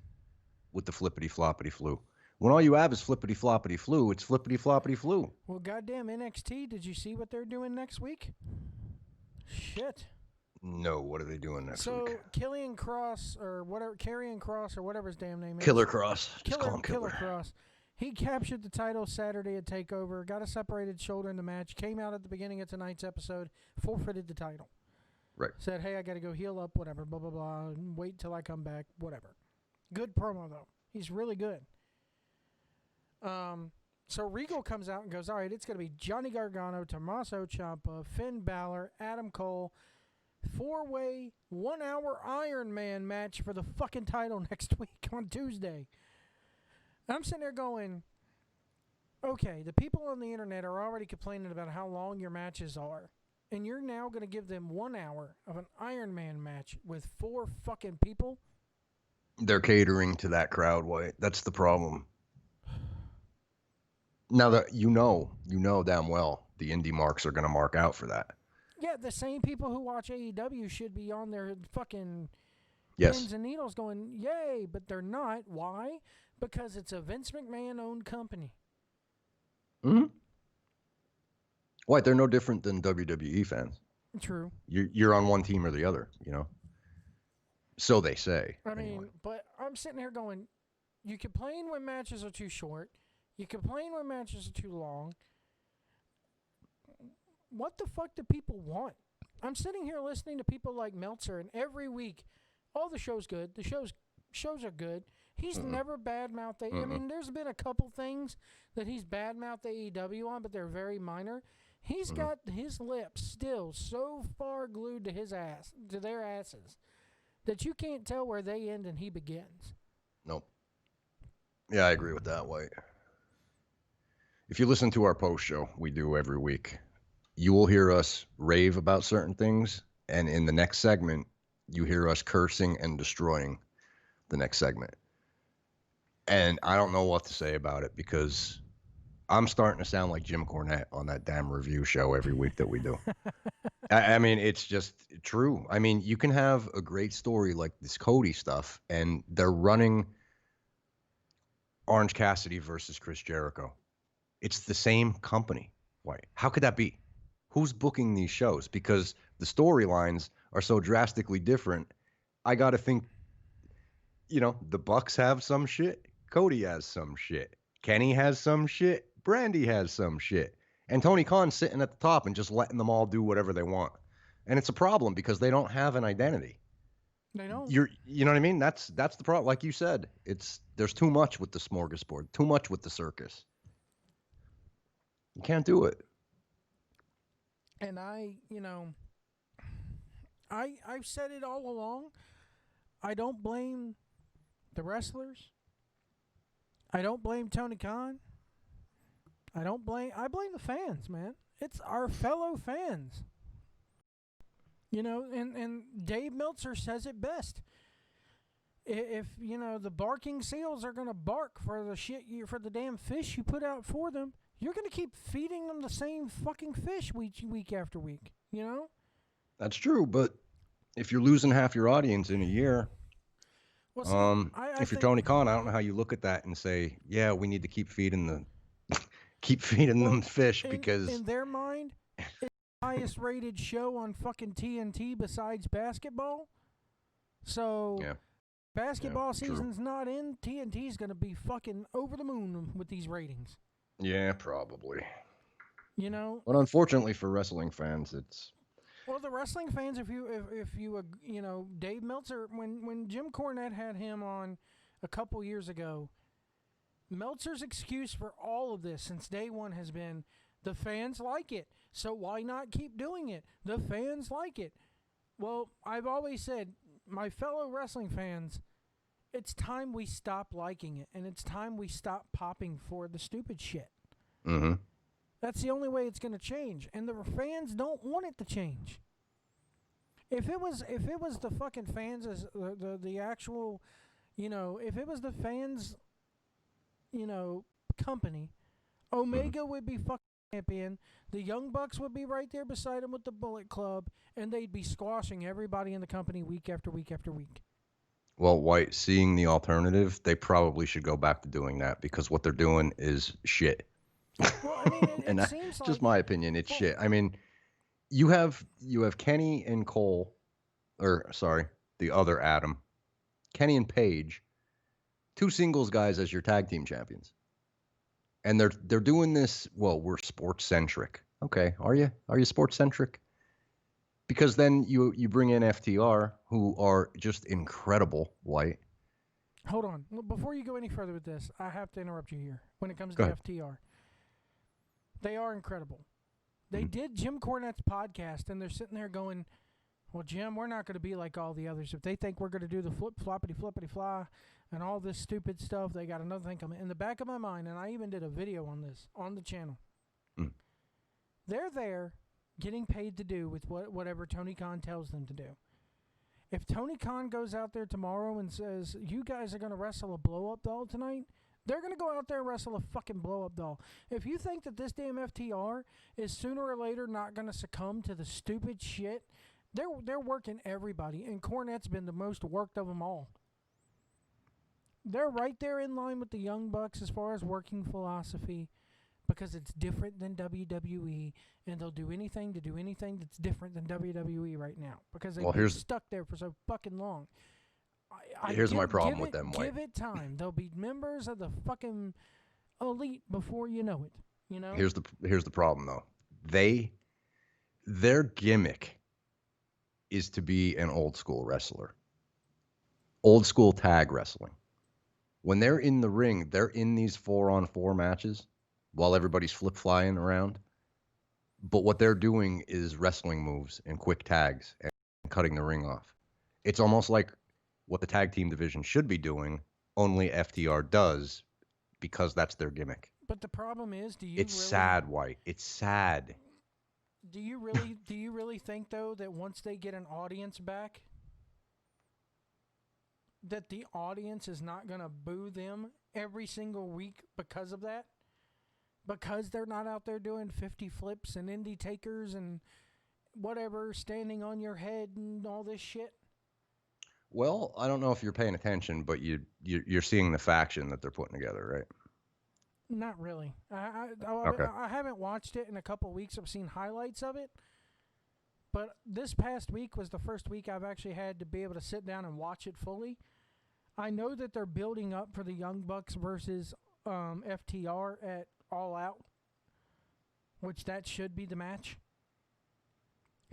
with the flippity-floppity-flu. When all you have is flippity-floppity-flu, it's flippity-floppity-flu. Well, goddamn NXT, did you see what they're doing next week? Shit. No, what are they doing next week? So, Karrion Kross, or whatever his damn name is. Killer Kross. Just call him Killer Kross. He captured the title Saturday at TakeOver, got a separated shoulder in the match, came out at the beginning of tonight's episode, forfeited the title. Right. Said, hey, I got to go heal up, whatever, blah, blah, blah, and wait till I come back, whatever. Good promo, though. He's really good. So Regal comes out and goes, all right, it's going to be Johnny Gargano, Tommaso Ciampa, Finn Balor, Adam Cole, 4-way, 1-hour Iron Man match for the fucking title next week on Tuesday. And I'm sitting there going, Okay, the people on the internet are already complaining about how long your matches are. And you're now going to give them 1 hour of an Iron Man match with 4 fucking people? They're catering to that crowd, White. That's the problem. Now that you know damn well the indie marks are going to mark out for that. Yeah, the same people who watch AEW should be on their fucking Yes. pins and needles going, yay, but they're not. Why? Because it's a Vince McMahon-owned company. Mm-hmm. White, they're no different than WWE fans. True. You're on one team or the other, you know? So they say. I mean, anyway. but I'm sitting here going, you complain when matches are too short. You complain when matches are too long. What the fuck do people want? I'm sitting here listening to people like Meltzer, and every week, all the show's good. The shows are good. He's never badmouthed. I mean, there's been a couple things that he's badmouthed AEW on, but they're very minor. He's got his lips still so far glued to his ass, to their asses, that you can't tell where they end and he begins. Nope. Yeah, I agree with that, White. If you listen to our post show we do every week, you will hear us rave about certain things, and in the next segment, you hear us cursing and destroying the next segment. And I don't know what to say about it because I'm starting to sound like Jim Cornette on that damn review show every week that we do. I mean, it's just true. I mean, you can have a great story like this Cody stuff, and they're running Orange Cassidy versus Chris Jericho. It's the same company. Why? How could that be? Who's booking these shows? Because the storylines are so drastically different. I got to think, the Bucks have some shit. Cody has some shit. Kenny has some shit. Brandy has some shit. And Tony Khan's sitting at the top and just letting them all do whatever they want. And it's a problem because they don't have an identity. They don't. You know what I mean? That's the problem. Like you said, there's too much with the smorgasbord, too much with the circus. You can't do it. And I've said it all along. I don't blame the wrestlers. I don't blame Tony Khan. I blame the fans, man. It's our fellow fans. And Dave Meltzer says it best. If the barking seals are going to bark for for the damn fish you put out for them, you're going to keep feeding them the same fucking fish week after week, That's true, but if you're losing half your audience in a year, if you're Tony Khan, I don't know how you look at that and say, yeah, we need to keep feeding them fish because in their mind, it's the highest rated show on fucking TNT besides basketball. So yeah. Basketball season's not in. TNT's going to be fucking over the moon with these ratings. Yeah, probably. But unfortunately for wrestling fans, it's... Well, the wrestling fans, if you Dave Meltzer, when Jim Cornette had him on a couple years ago, Meltzer's excuse for all of this since day one has been, the fans like it, so why not keep doing it? The fans like it. Well, I've always said, my fellow wrestling fans, it's time we stop liking it, and it's time we stop popping for the stupid shit. Mm-hmm. That's the only way it's going to change, and the fans don't want it to change. If it was the fucking fans as the actual, if it was the fans, company, Omega would be fucking champion. The Young Bucks would be right there beside him with the Bullet Club, and they'd be squashing everybody in the company week after week after week. Well, White, seeing the alternative, they probably should go back to doing that because what they're doing is shit. Well, I mean, it seems like... Just my opinion, it's shit. I mean, you have Kenny and Cole, or sorry, the other Adam, Kenny and Paige, 2 singles guys as your tag team champions. And they're doing this, well, we're sports centric. Okay, are you sports centric? Because then you bring in FTR, who are just incredible, White. Hold on. Before you go any further with this, I have to interrupt you here. When it comes Go to ahead. FTR, they are incredible. They did Jim Cornette's podcast, and they're sitting there going, Well, Jim, we're not going to be like all the others. If they think we're going to do the floppity flippity fly and all this stupid stuff, they got another thing coming. In the back of my mind, and I even did a video on this on the channel. Mm. They're there getting paid to do with whatever Tony Khan tells them to do. If Tony Khan goes out there tomorrow and says, you guys are going to wrestle a blow-up doll tonight, they're going to go out there and wrestle a fucking blow-up doll. If you think that this damn FTR is sooner or later not going to succumb to the stupid shit, they're working everybody, and Cornette's been the most worked of them all. They're right there in line with the Young Bucks as far as working philosophy, because it's different than WWE, and they'll do anything to do anything that's different than WWE right now, because they've been stuck there for so fucking long. Here's my problem with them, White. Give it time. They'll be members of the fucking elite before you know it. You know. Here's the problem though. Their gimmick is to be an old school wrestler. Old school tag wrestling. When they're in the ring, they're in these 4-on-4 matches while everybody's flip-flying around. But what they're doing is wrestling moves and quick tags and cutting the ring off. It's almost like what the tag team division should be doing, only FTR does, because that's their gimmick. But the problem is, It's sad, White. It's sad. Do you really think though that once they get an audience back, that the audience is not going to boo them every single week because of that? Because they're not out there doing 50 flips and indie takers and whatever, standing on your head and all this shit? Well, I don't know if you're paying attention, but you're seeing the faction that they're putting together, right? Not really. Okay. I haven't watched it in a couple of weeks. I've seen highlights of it. But this past week was the first week I've actually had to be able to sit down and watch it fully. I know that they're building up for the Young Bucks versus FTR at All Out, which that should be the match.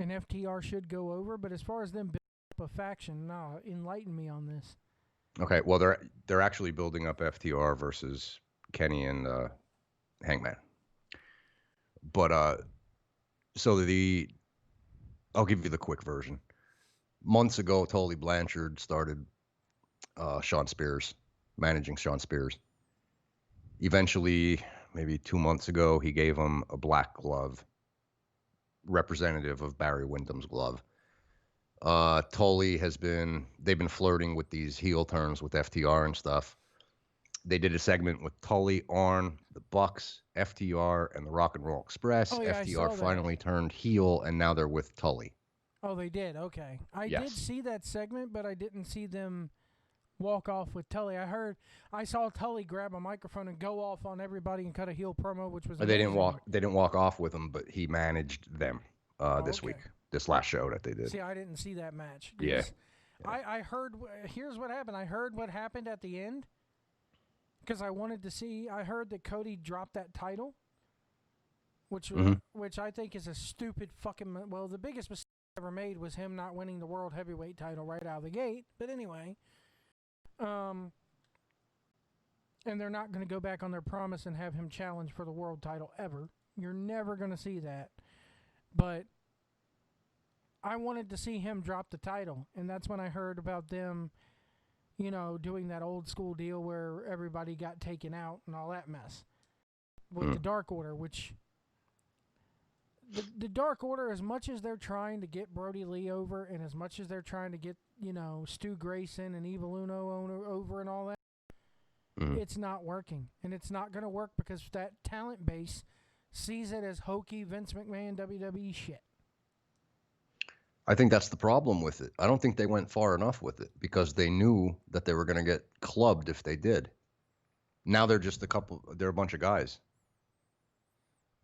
And FTR should go over. But as far as them building up a faction, no, enlighten me on this. Okay, well, they're actually building up FTR versus Kenny and Hangman. But I'll give you the quick version. Months ago, Tully Blanchard started Sean Spears, managing Sean Spears. Eventually, maybe 2 months ago, he gave him a black glove, representative of Barry Windham's glove. Tully they've been flirting with these heel turns with FTR and stuff. They did a segment with Tully, Arn, the Bucks, FTR, and the Rock and Roll Express. Oh, yeah, FTR finally turned heel, and now they're with Tully. Oh, they did? Okay. I did see that segment, but I didn't see them walk off with Tully. I saw Tully grab a microphone and go off on everybody and cut a heel promo, which was They didn't walk off with him, but he managed them this week, this last show that they did. See, I didn't see that match. Yeah. I heard, here's what happened. I heard what happened at the end because I wanted to see. I heard that Cody dropped that title, which I think is a stupid fucking, well, the biggest mistake ever made was him not winning the World Heavyweight title right out of the gate. But anyway, and they're not going to go back on their promise and have him challenge for the world title ever. You're never going to see that. But I wanted to see him drop the title, and that's when I heard about them, doing that old school deal where everybody got taken out and all that mess with the Dark Order, which the Dark Order, as much as they're trying to get Brody Lee over and as much as they're trying to get, Stu Grayson and Evil Uno over and all that, it's not working. And it's not going to work because that talent base sees it as hokey Vince McMahon WWE shit. I think that's the problem with it. I don't think they went far enough with it because they knew that they were going to get clubbed if they did. Now they're just they're a bunch of guys.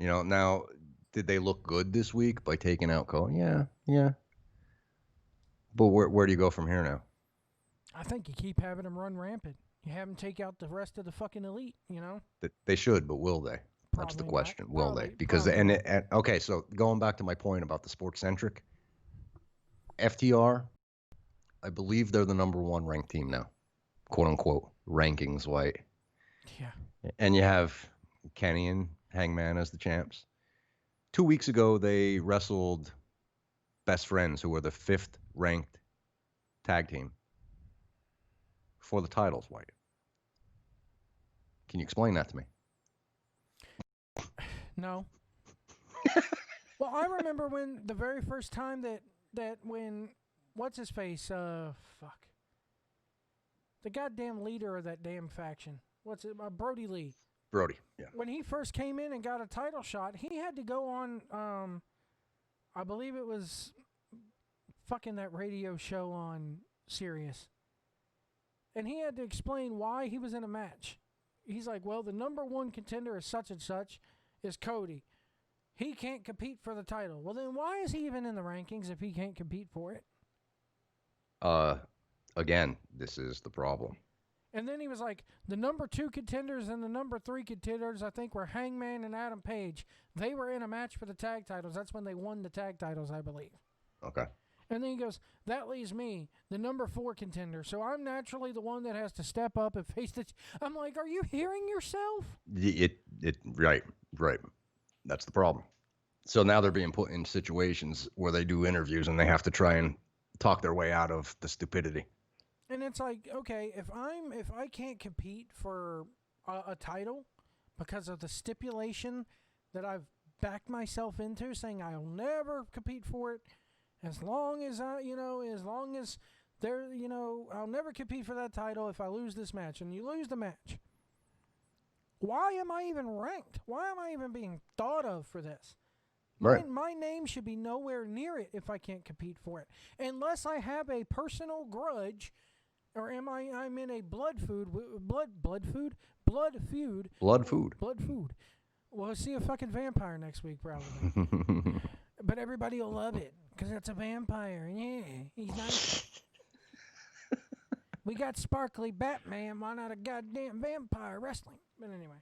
Now, did they look good this week by taking out Cole? Yeah. But where do you go from here now? I think you keep having them run rampant. You have them take out the rest of the fucking elite, They should, but will they? Probably That's the question. Not. Will Probably, they? Because probably. Okay, so going back to my point about the sports-centric, FTR, I believe they're the number one ranked team now, quote unquote, rankings White. Yeah. And you have Kenny and Hangman as the champs. 2 weeks ago, they wrestled best friends who are the 5th ranked tag team for the titles, White. Can you explain that to me? No. Well, I remember when the very first time that when what's his face? Fuck. The goddamn leader of that damn faction. What's it? Brody Lee. Brody, yeah. When he first came in and got a title shot, he had to go on. I believe it was fucking that radio show on Sirius, and he had to explain why he was in a match. He's like, well, the number one contender is such and such is Cody. He can't compete for the title. Well, then why is he even in the rankings if he can't compete for it? Again, this is the problem. And then he was like, the number 2 contenders and the number 3 contenders, I think, were Hangman and Adam Page. They were in a match for the tag titles. That's when they won the tag titles, I believe. Okay. And then he goes, that leaves me, the number 4 contender. So I'm naturally the one that has to step up and face the... I'm like, are you hearing yourself? Right. That's the problem. So now they're being put in situations where they do interviews and they have to try and talk their way out of the stupidity. And it's like, okay, if I can't compete for a title because of the stipulation that I've backed myself into, saying I'll never compete for it, as long as I'll never compete for that title if I lose this match, and you lose the match. Why am I even ranked? Why am I even being thought of for this? Right. My name should be nowhere near it if I can't compete for it, unless I have a personal grudge. Or I'm in a blood feud. Well, see a fucking vampire next week, probably. But everybody will love it, because it's a vampire. Yeah, he's nice. We got sparkly Batman. Why not a goddamn vampire wrestling? But anyway.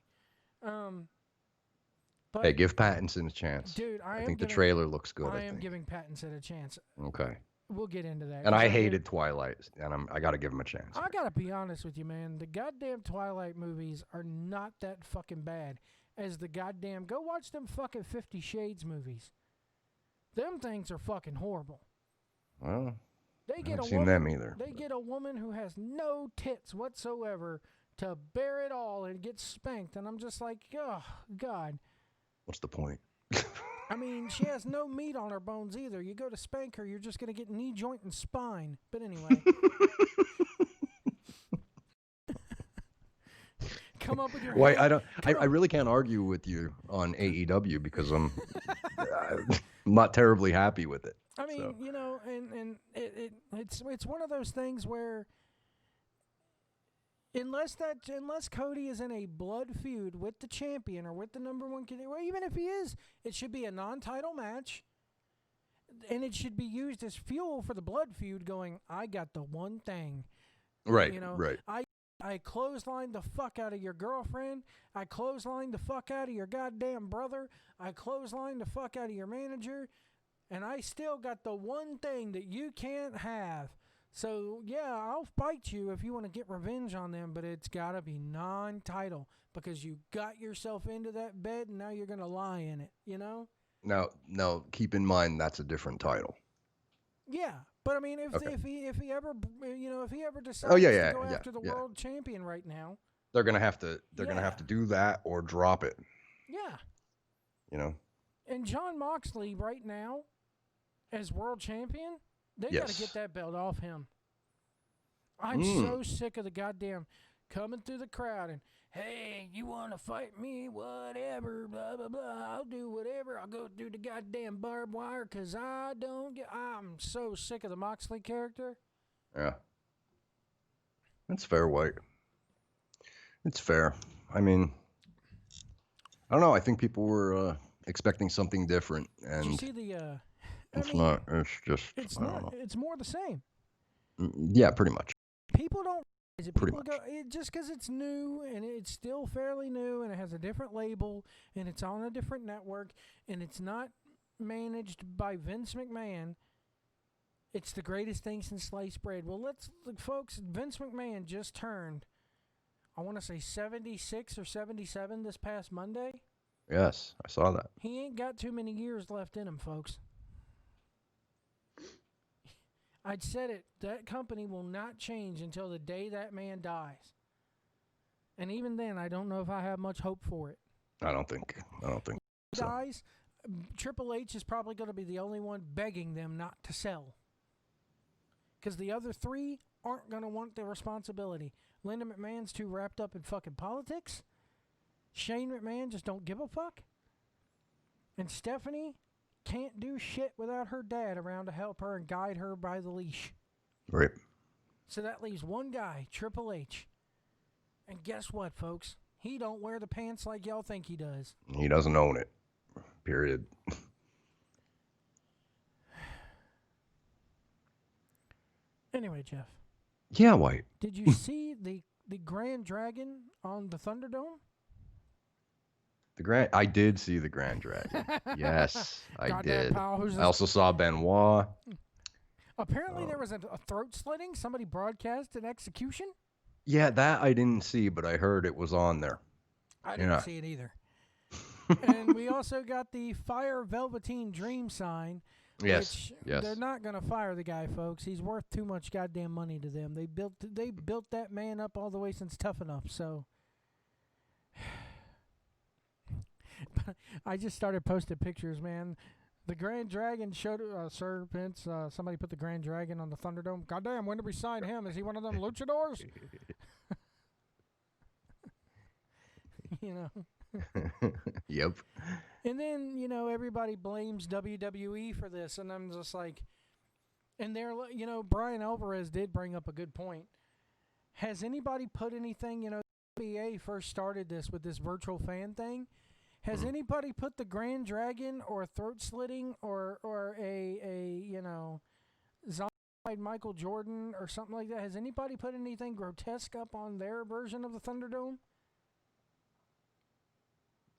Hey, give Pattinson a chance. Dude, I think the trailer looks good. I am giving Pattinson a chance. Okay. We'll get into that. And I hated Twilight, and I got to give him a chance. I got to be honest with you, man. The goddamn Twilight movies are not that fucking bad as the goddamn... Go watch them fucking 50 Shades movies. Them things are fucking horrible. Well, I haven't seen them either. They get a woman who has no tits whatsoever to bear it all and get spanked. And I'm just like, oh, God. What's the point? I mean, she has no meat on her bones either. You go to spank her, you're just going to get knee joint and spine. But anyway. Come up with your Well, I really can't argue with you on AEW because I'm not terribly happy with it. I mean, so. you know, and it's one of those things where unless Cody is in a blood feud with the champion or with the number 1 contender, well, even if he is, it should be a non-title match, and it should be used as fuel for the blood feud. Going, I got the one thing, right? You know, right. I clotheslined the fuck out of your girlfriend. I clotheslined the fuck out of your goddamn brother. I clotheslined the fuck out of your manager, and I still got the one thing that you can't have. So, yeah, I'll fight you if you want to get revenge on them, but it's got to be non-title because you got yourself into that bed and now you're going to lie in it, you know? Now, keep in mind that's a different title. Yeah, but I mean, if he ever decides to go after the world champion right now, they're going to have to do that or drop it. Yeah. You know? And Jon Moxley right now as world champion, they got to get that belt off him. I'm so sick of the goddamn coming through the crowd and, hey, you want to fight me? Whatever, blah, blah, blah. I'll do whatever. I'll go through the goddamn barbed wire because I'm so sick of the Moxley character. Yeah. That's fair, White. It's fair. I mean, I don't know. I think people were expecting something different. And did you see the... It's not. It's just. It's I not. don't know. It's more the same. Yeah, pretty much. People don't. Is it pretty people much. go just because it's new and it's still fairly new and it has a different label and it's on a different network and it's not managed by Vince McMahon. It's the greatest thing since sliced bread. Well, look, folks. Vince McMahon just turned, I want to say 76 or 77 this past Monday. Yes, I saw that. He ain't got too many years left in him, folks. I'd said it. That company will not change until the day that man dies. And even then, I don't know if I have much hope for it. I don't think so. Dies, Triple H is probably going to be the only one begging them not to sell. Because the other three aren't going to want the responsibility. Linda McMahon's too wrapped up in fucking politics. Shane McMahon just don't give a fuck. And Stephanie can't do shit without her dad around to help her and guide her by the leash. Right. So that leaves one guy, Triple H. And guess what, folks? He don't wear the pants like y'all think he does. He doesn't own it. Period. Anyway, Jeff. Yeah, White. Did you see the Grand Dragon on the Thunderdome? I did see the Grand Dragon. Yes, I Goddamn did. pal, who's I this? also saw Benoit. Apparently there was a throat slitting. Somebody broadcast an execution. Yeah, that I didn't see, but I heard it was on there. I didn't see it either. And we also got the Fire Velveteen Dream sign. Yes, yes. They're not going to fire the guy, folks. He's worth too much goddamn money to them. They built that man up all the way since Tough Enough. So I just started posting pictures, man. The Grand Dragon showed Sir Vince. Somebody put the Grand Dragon on the Thunderdome. Goddamn, when did we sign him? Is he one of them luchadors? You know. Yep. And then, you know, everybody blames WWE for this, and I'm just like, and they're, you know, Brian Alvarez did bring up a good point. Has anybody put anything, you know, NBA first started this with this virtual fan thing. Has anybody put the Grand Dragon or throat slitting or a you know, zombified Michael Jordan or something like that? Has anybody put anything grotesque up on their version of the Thunderdome?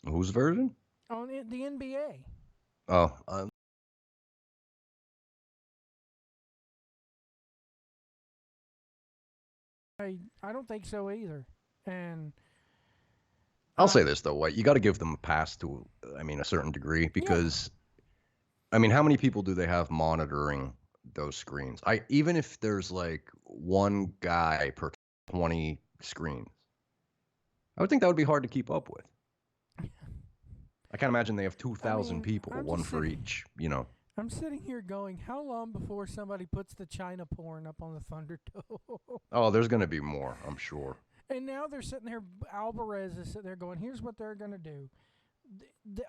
Whose version? On the NBA. Oh, I don't think so either. And I'll say this though, White. You got to give them a pass to, I mean, a certain degree because, I mean, how many people do they have monitoring those screens? Even if there's like one guy per 20 screens, I would think that would be hard to keep up with. I can't imagine they have 2,000 people, one for each, you know. I'm sitting here going, how long before somebody puts the China porn up on the Thunderdome? Oh, there's going to be more, I'm sure. And now they're sitting there, Alvarez is sitting there going, here's what they're going to do.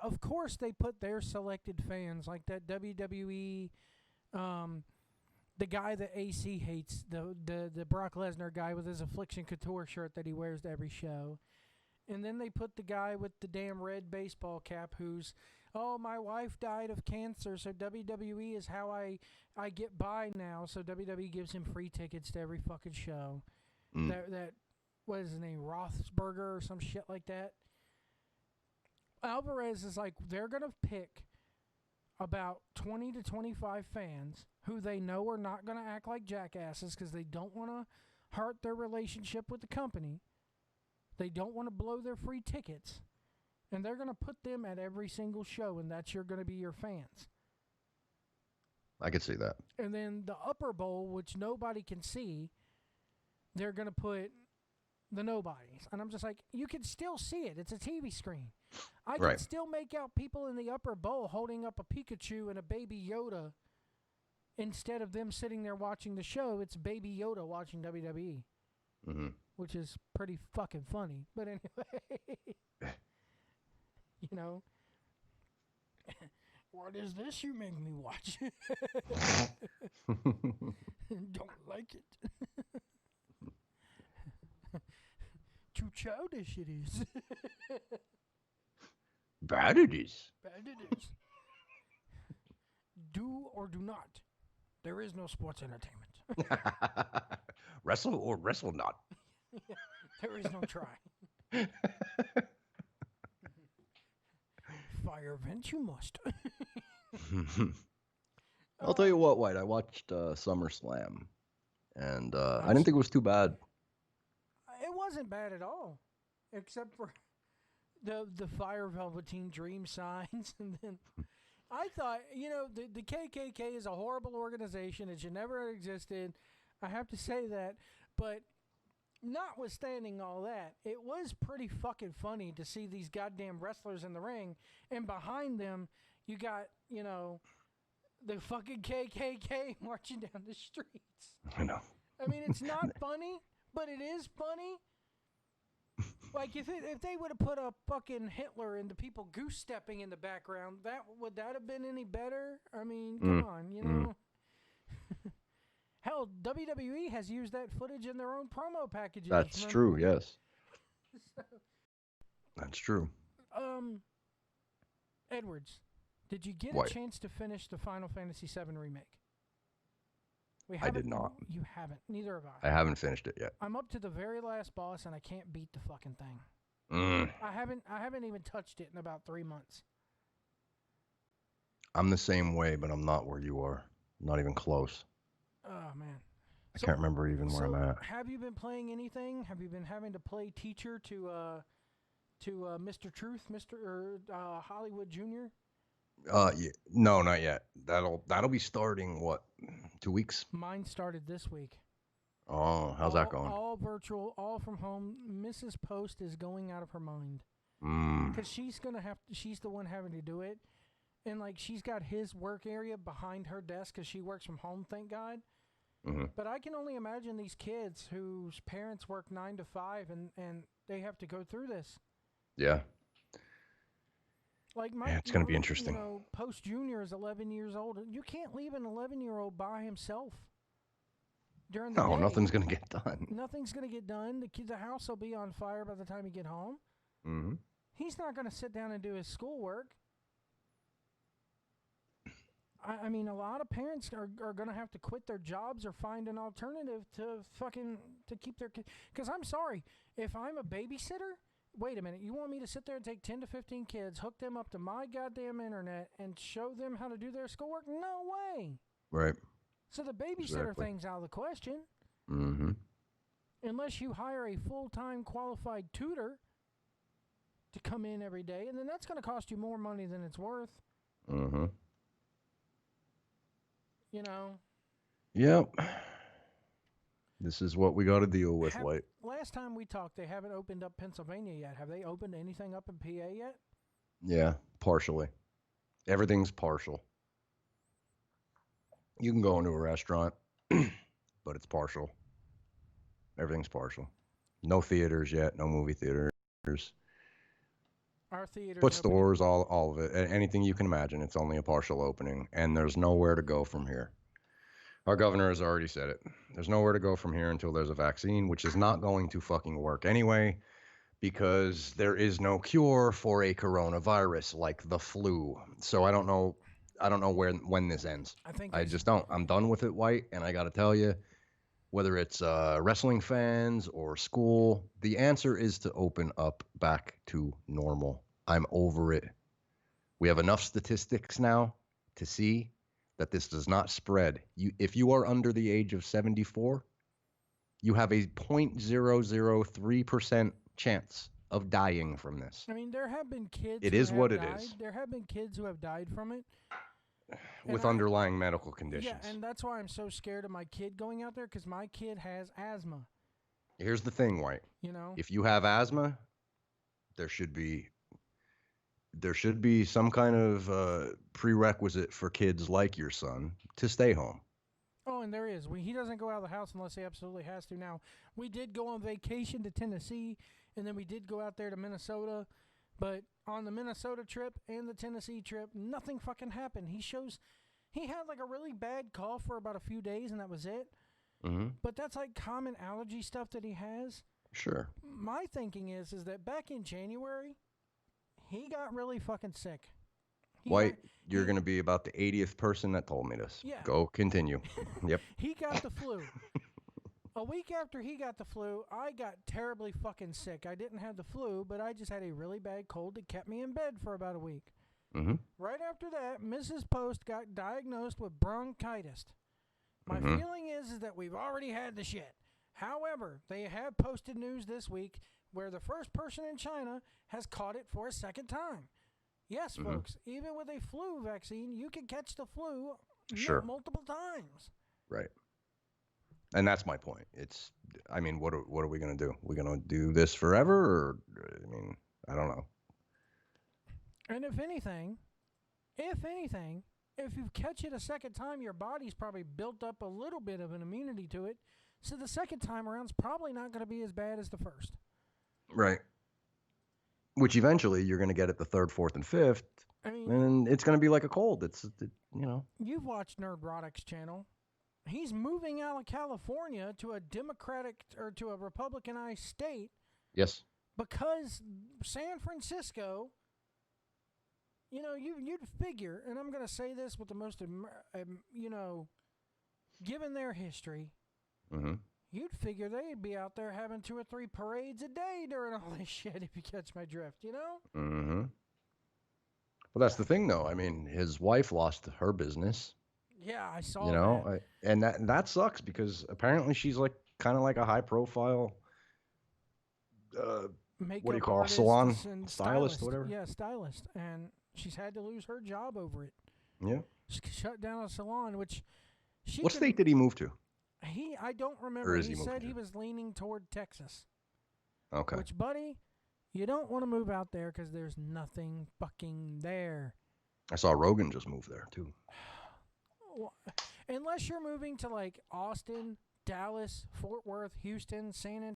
Of course they put their selected fans, like that WWE, the guy that AC hates, the Brock Lesnar guy with his Affliction Couture shirt that he wears to every show. And then they put the guy with the damn red baseball cap who's, oh, my wife died of cancer, so WWE is how I get by now. So WWE gives him free tickets to every fucking show. That what is his name, Roethlisberger or some shit like that. Alvarez is like, they're going to pick about 20 to 25 fans who they know are not going to act like jackasses because they don't want to hurt their relationship with the company. They don't want to blow their free tickets. And they're going to put them at every single show, and that's going to be your fans. I could see that. And then the upper bowl, which nobody can see, they're going to put the nobodies. And I'm just like, you can still see it. It's a TV screen. I can still make out people in the upper bowl holding up a Pikachu and a Baby Yoda. Instead of them sitting there watching the show, it's Baby Yoda watching WWE. Mm-hmm. Which is pretty fucking funny. But anyway, you know, what is this you make me watch? Don't like it. Too childish it is. Bad it is. Bad it is. Do or do not. There is no sports entertainment. Wrestle or wrestle not. There is no try. Fire vent you must. I'll tell you what, White. I watched SummerSlam, and I didn't think it was too bad. It wasn't bad at all, except for the Fire Velveteen Dream signs, and then I thought, the KKK is a horrible organization. It should never have existed. I have to say that. But notwithstanding all that, it was pretty fucking funny to see these goddamn wrestlers in the ring, and behind them, you got, the fucking KKK marching down the streets. I know. I mean, it's not funny, but it is funny. Like, if they would have put a fucking Hitler and the people goose stepping in the background, would that have been any better? I mean, come on, Hell, WWE has used that footage in their own promo packages. That's true, yes. That's true. Edwards, did you get What? a chance to finish the Final Fantasy VII Remake? I did not. You haven't. Neither have I. I haven't finished it yet. I'm up to the very last boss, and I can't beat the fucking thing. I haven't even touched it in about 3 months. I'm the same way, but I'm not where you are. Not even close. Oh, man. I can't remember even where I'm at. Have you been playing anything? Have you been having to play teacher to Mr. Truth, Hollywood Jr.? Yeah, no, not yet. That'll be starting, what, 2 weeks? Mine started this week. Oh, how's that going? All virtual, all from home. Mrs. Post is going out of her mind. Because she's the one having to do it. And, like, she's got his work area behind her desk because she works from home, thank God. Mm-hmm. But I can only imagine these kids whose parents work 9 to 5 and they have to go through this. Yeah. Like it's going to be interesting. Post Junior is 11 years old. You can't leave an 11-year-old by himself during the day. No, nothing's going to get done. Nothing's going to get done. The house will be on fire by the time you get home. Mm-hmm. He's not going to sit down and do his schoolwork. I mean, a lot of parents are going to have to quit their jobs or find an alternative to keep their kids. Because I'm sorry, if I'm a babysitter, wait a minute, you want me to sit there and take 10 to 15 kids, hook them up to my goddamn internet, and show them how to do their schoolwork? No way. Right. So the babysitter thing's out of the question. Mm-hmm. Unless you hire a full-time qualified tutor to come in every day, and then that's going to cost you more money than it's worth. Mm-hmm. Yep. This is what we got to deal with, White. Last time we talked, they haven't opened up Pennsylvania yet. Have they opened anything up in PA yet? Yeah, partially. Everything's partial. You can go into a restaurant, but it's partial. Everything's partial. No theaters yet, no movie theaters. Our theaters. Bookstores, all of it. Anything you can imagine, it's only a partial opening, and there's nowhere to go from here. Our governor has already said it. There's nowhere to go from here until there's a vaccine, which is not going to fucking work anyway, because there is no cure for a coronavirus like the flu. So I don't know when this ends. I just don't. I'm done with it, White, and I got to tell you, whether it's wrestling fans or school, the answer is to open up back to normal. I'm over it. We have enough statistics now to see that this does not spread. If you are under the age of 74, you have a 0.003% chance of dying from this. I mean, there have been kids. It is what it is. There have been kids who have died from it. With underlying medical conditions. Yeah, and that's why I'm so scared of my kid going out there, because my kid has asthma. Here's the thing, White. If you have asthma, there should be some kind of prerequisite for kids like your son to stay home. Oh, and there is. He doesn't go out of the house unless he absolutely has to. Now, we did go on vacation to Tennessee, and then we did go out there to Minnesota. But on the Minnesota trip and the Tennessee trip, nothing fucking happened. He had like a really bad cough for about a few days, and that was it. Mm-hmm. But that's like common allergy stuff that he has. Sure. My thinking is that back in January, he got really fucking sick. White, you're going to be about the 80th person that told me this. Yeah. Go continue. Yep. He got the flu. A week after he got the flu, I got terribly fucking sick. I didn't have the flu, but I just had a really bad cold that kept me in bed for about a week. Mm-hmm. Right after that, Mrs. Post got diagnosed with bronchitis. My feeling is that we've already had the shit. However, they have posted news this week where the first person in China has caught it for a second time. Yes, Mhm. folks, even with a flu vaccine, you can catch the flu Sure. multiple times. Right. And that's my point. It's, I mean, what are we going to do? We going to do this forever, or I mean, I don't know. And if anything, if you catch it a second time, your body's probably built up a little bit of an immunity to it. So the second time around's probably not going to be as bad as the first. Right. Which eventually you're going to get it the third, fourth, and fifth, I mean, and it's going to be like a cold. you've watched Nerdrotic's channel. He's moving out of California to a Democratic or to a Republicanized state Yes. because San Francisco, you'd figure, and I'm going to say this with the most, given their history, Mm-hmm. you'd figure they'd be out there having 2 or 3 parades a day during all this shit, if you catch my drift, Mm-hmm. Well, that's the thing, though. I mean, his wife lost her business. Yeah, I saw that. And that sucks because apparently she's like kind of like a high profile, Makeup what do you call artist salon and stylist, whatever. Yeah, stylist, and she's had to lose her job over it. Yeah. She shut down a salon, which What state did he move to? I don't remember. Or is He he said moving he to? was leaning toward Texas. Okay. Which, buddy, you don't want to move out there because there's nothing fucking there. I saw Rogan just move there too. Unless you're moving to like Austin, Dallas, Fort Worth, Houston, San Antonio.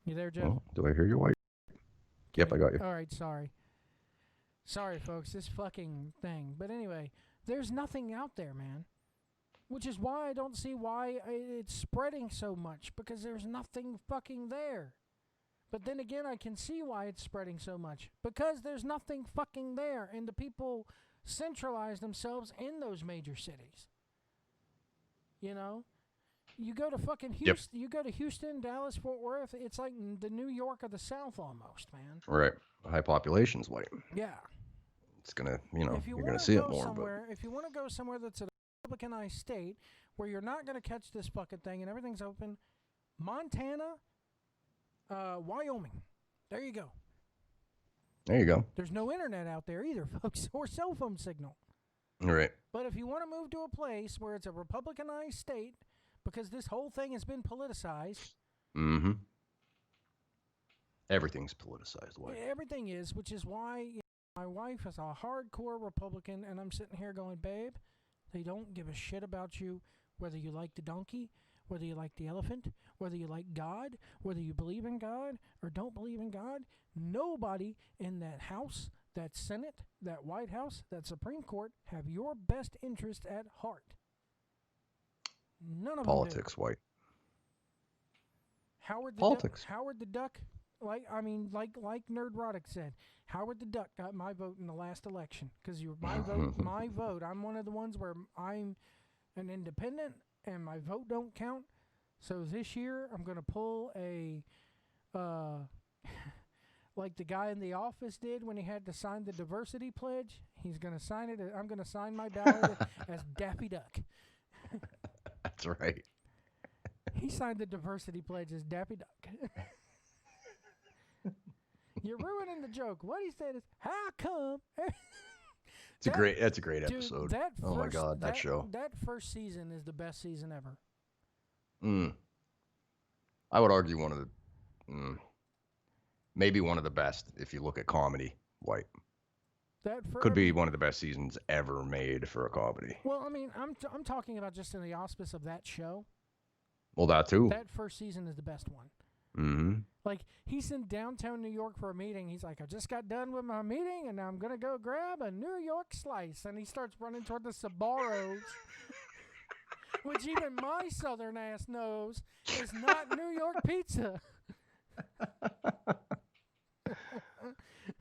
You there, Jeff? Oh, do I hear you, White? Yep, I got you. All right, sorry. Sorry, folks, this fucking thing. But anyway, there's nothing out there, man. Which is why I don't see why it's spreading so much, because there's nothing fucking there. But then again, I can see why it's spreading so much, because there's nothing fucking there, and the people centralize themselves in those major cities. You know? You go to fucking Houston, You go to Houston, Dallas, Fort Worth, it's like the New York of the South almost, man. Right. High population's White. Yeah. It's gonna, you're If you gonna see it more. Somewhere, if you want to go somewhere that's a Republicanized state where you're not going to catch this fucking thing and everything's open, Montana, Wyoming. There you go. There you go. There's no internet out there either, folks, or cell phone signal. Right. But if you want to move to a place where it's a Republicanized state, because this whole thing has been politicized. Mm-hmm. Everything's politicized, White. Everything is, which is why my wife is a hardcore Republican, and I'm sitting here going, babe, they don't give a shit about you, whether you like the donkey, whether you like the elephant, whether you like God, whether you believe in God or don't believe in God. Nobody in that House, that Senate, that White House, that Supreme Court have your best interest at heart. None of Politics, them do. White. Howard the Duck, like Nerdrotic said, Howard the Duck got my vote in the last election because my vote. I'm one of the ones where I'm an independent and my vote don't count. So this year I'm gonna pull a, like the guy in The Office did when he had to sign the diversity pledge. He's gonna sign it. I'm gonna sign my ballot as Daffy Duck. That's right. He signed the diversity pledge as Daffy Duck. You're ruining the joke. What he said is, "How come?" That's a great dude, episode. Oh my God, that show. That first season is the best season ever. I would argue one of the, maybe one of the best if you look at comedy. White. Could be one of the best seasons ever made for a comedy. Well, I mean, I'm talking about just in the auspice of that show. Well, that too. That first season is the best one. Mm-hmm. Like, he's in downtown New York for a meeting. He's like, I just got done with my meeting, and now I'm going to go grab a New York slice. And he starts running toward the Sbarro's, which even my southern ass knows is not New York pizza.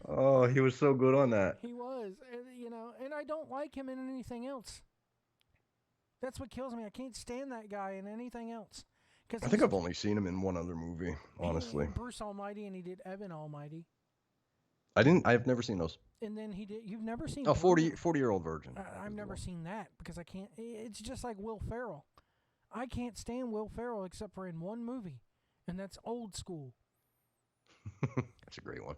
Oh, he was so good on that. He was, and I don't like him in anything else. That's what kills me. I can't stand that guy in anything else. I think I've only seen him in one other movie, honestly. Bruce Almighty, and he did Evan Almighty. I've never seen those. And then he did. You've never seen Oh, Blue? 40-year-old virgin. I've never seen that because I can't. It's just like Will Ferrell. I can't stand Will Ferrell except for in one movie, and that's Old School. That's a great one.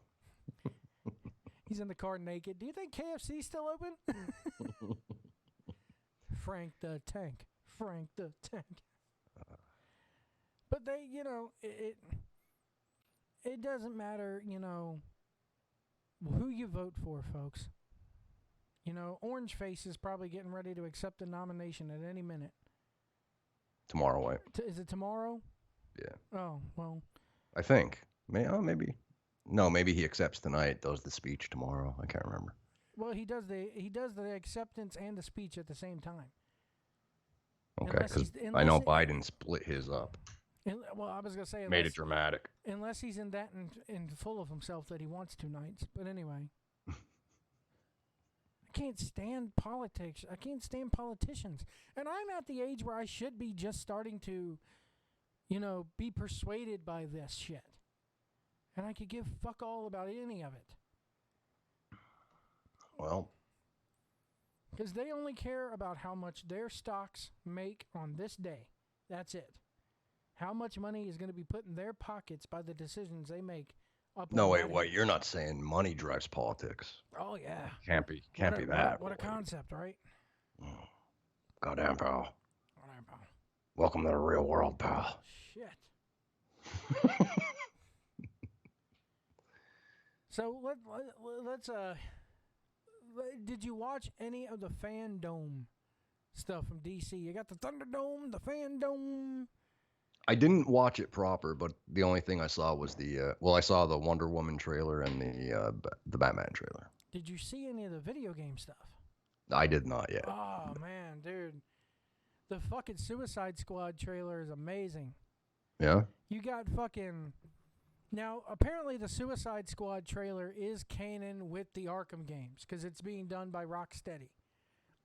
He's in the car naked. Do you think KFC's still open? Frank the Tank. Frank the Tank. But they, it doesn't matter, who you vote for, folks. Orange Face is probably getting ready to accept the nomination at any minute. Tomorrow, right? Is it tomorrow? Yeah. Oh, well. I think. Maybe. No, maybe he accepts tonight, does the speech tomorrow. I can't remember. Well, he does the acceptance and the speech at the same time. Okay, because I know Biden split his up. Well, I was going to say... Made it dramatic. Unless he's in that and full of himself that he wants tonight's. But anyway. I can't stand politics. I can't stand politicians. And I'm at the age where I should be just starting to, be persuaded by this shit. And I could give fuck all about any of it. Well. Because they only care about how much their stocks make on this day. That's it. How much money is going to be put in their pockets by the decisions they make. No, wait. You're not saying money drives politics. Oh, yeah. Can't be that. What a concept, right? Goddamn, pal. Goddamn, pal. Welcome to the real world, pal. Shit. So let's did you watch any of the Fandome stuff from DC? You got the Thunderdome, the Fandome. I didn't watch it proper, but the only thing I saw was I saw the Wonder Woman trailer and the Batman trailer. Did you see any of the video game stuff? I did not yet. Oh man, dude. The fucking Suicide Squad trailer is amazing. Yeah? You got fucking... Now, apparently the Suicide Squad trailer is canon with the Arkham games because it's being done by Rocksteady.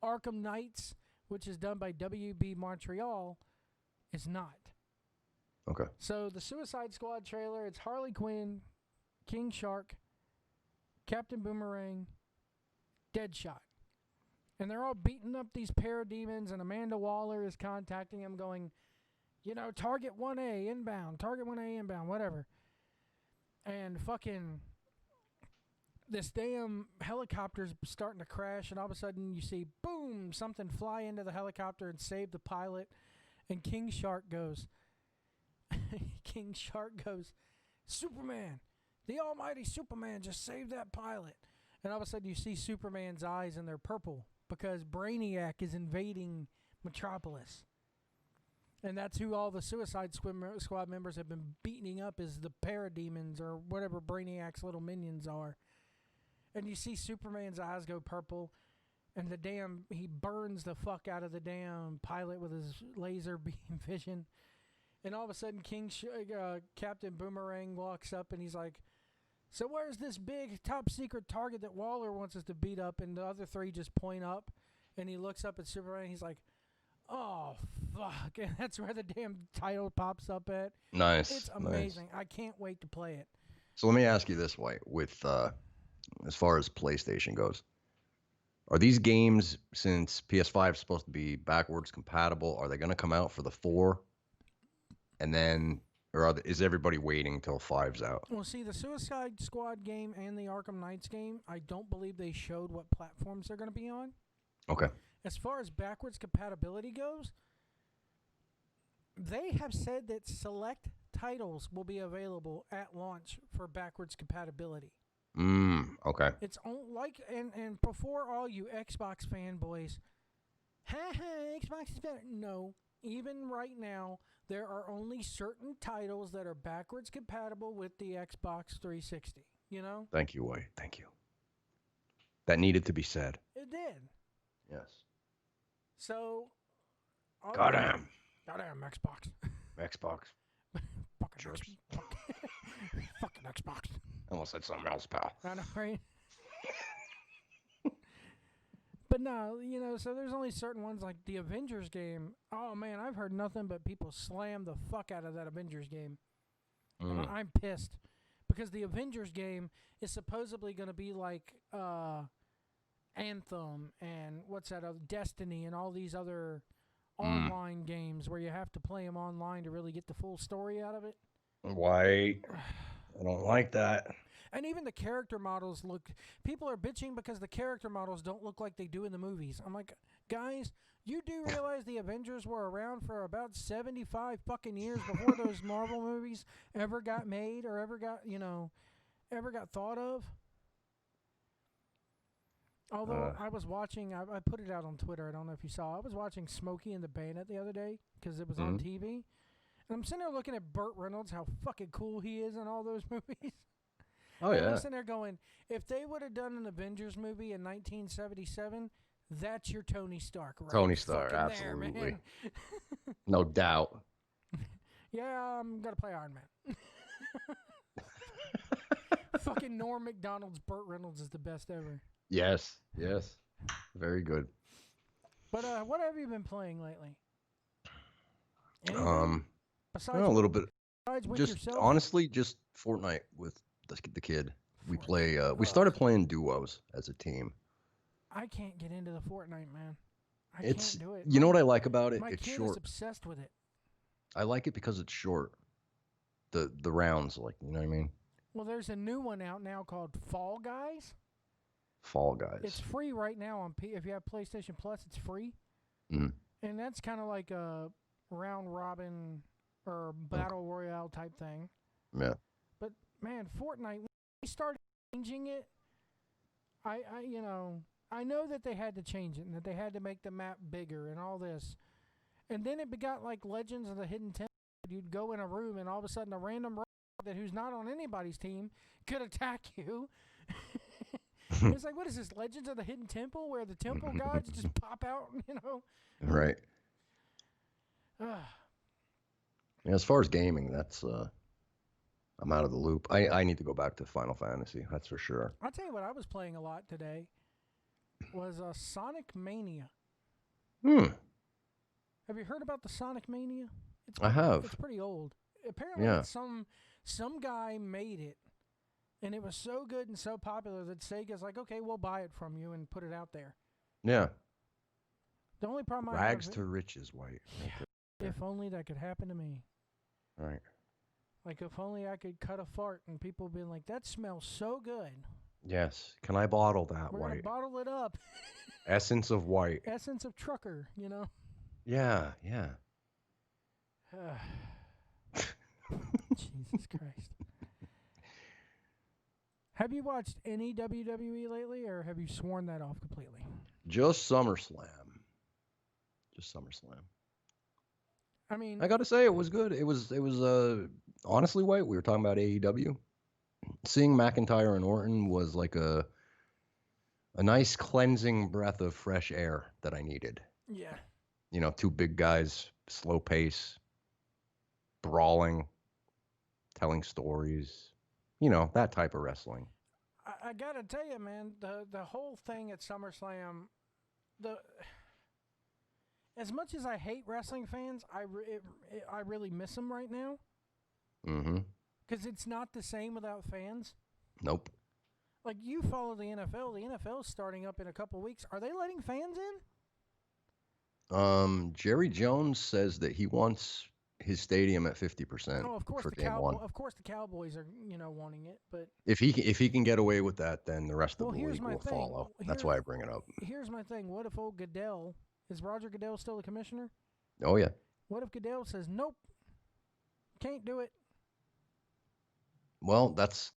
Arkham Knights, which is done by WB Montreal, is not. Okay. So the Suicide Squad trailer, it's Harley Quinn, King Shark, Captain Boomerang, Deadshot. And they're all beating up these parademons, and Amanda Waller is contacting them going, target 1A inbound, target 1A inbound, whatever. And fucking this damn helicopter's starting to crash, and all of a sudden you see, boom, something fly into the helicopter and save the pilot. And King Shark goes, Superman, the almighty Superman just saved that pilot. And all of a sudden you see Superman's eyes and they're purple because Brainiac is invading Metropolis. And that's who all the Suicide Squad members have been beating up is the parademons or whatever Brainiac's little minions are. And you see Superman's eyes go purple, and he burns the fuck out of the damn pilot with his laser beam vision. And all of a sudden Captain Boomerang walks up and he's like, so where's this big top secret target that Waller wants us to beat up? And the other three just point up, and he looks up at Superman and he's like, oh, fuck. And that's where the damn title pops up at. Nice. It's amazing. Nice. I can't wait to play it. So let me ask you this, White, with as far as PlayStation goes, are these games, since PS5 is supposed to be backwards compatible, are they going to come out for the 4? And then, is everybody waiting until 5's out? Well, see, the Suicide Squad game and the Arkham Knights game, I don't believe they showed what platforms they're going to be on. Okay. As far as backwards compatibility goes, they have said that select titles will be available at launch for backwards compatibility. Okay. It's and before all you Xbox fanboys, Xbox is better. No, even right now, there are only certain titles that are backwards compatible with the Xbox 360. Thank you, White. Thank you. That needed to be said. It did. Yes. So, goddamn Xbox. Xbox. Fucking Jerks. Fucking Xbox. Almost said something else, pal. I know, right? But no, so there's only certain ones like the Avengers game. Oh man, I've heard nothing but people slam the fuck out of that Avengers game. I'm pissed because the Avengers game is supposedly going to be like Anthem and what's that other Destiny and all these other online games where you have to play them online to really get the full story out of it. Why? I don't like that. And even the character models look. People are bitching because the character models don't look like they do in the movies. I'm like, guys, you do realize the Avengers were around for about 75 fucking years before those Marvel movies ever got made or ever got thought of? Although I was watching, I put it out on Twitter. I don't know if you saw. I was watching Smokey and the Bandit the other day because it was on TV. And I'm sitting there looking at Burt Reynolds, how fucking cool he is in all those movies. Oh, and yeah. I'm sitting there going, if they would have done an Avengers movie in 1977, that's your Tony Stark, right? Tony Stark, fucking absolutely. There, man. No doubt. Yeah, I'm going to play Iron Man. Fucking Norm MacDonald's Burt Reynolds is the best ever. Yes. Very good. But what have you been playing lately? Besides a little bit. Besides with Just yourself? honestly, just Fortnite with the kid. We play. We started playing duos as a team. I can't get into the Fortnite, man. I It's can't do it. you know what I like about it? My It's kid short. is obsessed with it. I like it because it's short. The rounds, like, you know what I mean? Well, there's a new one out now called Fall Guys. Fall Guys. It's free right now on if you have PlayStation Plus, it's free. Mhm. And that's kind of like a round robin or battle royale type thing. Yeah. But man, Fortnite, when they started changing it, I know that they had to change it and that they had to make the map bigger and all this. And then it got like Legends of the Hidden Temple. You'd go in a room and all of a sudden a random that who's not on anybody's team could attack you. It's like, what is this, Legends of the Hidden Temple, where the temple gods just pop out, Right. As far as gaming, that's I'm out of the loop. I need to go back to Final Fantasy. That's for sure. I'll tell you what I was playing a lot today was Sonic Mania. Have you heard about the Sonic Mania? I have. It's pretty old. Apparently, some guy made it, and it was so good and so popular that Sega's like, okay, we'll buy it from you and put it out there. Yeah. The only problem Rags to riches, White. Right, if only that could happen to me. Right. Like, if only I could cut a fart and people being like, that smells so good. Yes. Can I bottle that, We're White? going to bottle it up. Essence of White. Essence of trucker, Yeah. Jesus Christ. Have you watched any WWE lately, or have you sworn that off completely? Just SummerSlam. I mean, I gotta say, it was good. It was honestly, White, we were talking about AEW. Seeing McIntyre and Orton was like a nice cleansing breath of fresh air that I needed. Yeah. Two big guys, slow pace, brawling, telling stories, that type of wrestling. I gotta tell you, man, the whole thing at SummerSlam, as much as I hate wrestling fans, I really miss them right now. Mm-hmm. Because it's not the same without fans. Nope. Like, you follow the NFL. The NFL is starting up in a couple weeks. Are they letting fans in? Jerry Jones says that he wants his stadium at 50%. Oh, of course for the game one. Of course the Cowboys are, wanting it, but if he can get away with that, then the rest of the here's league my will thing. follow. That's why I bring it up. Here's my thing. What if old Goodell, is Roger Goodell still the commissioner? Oh yeah. What if Goodell says, nope, can't do it? Well, that's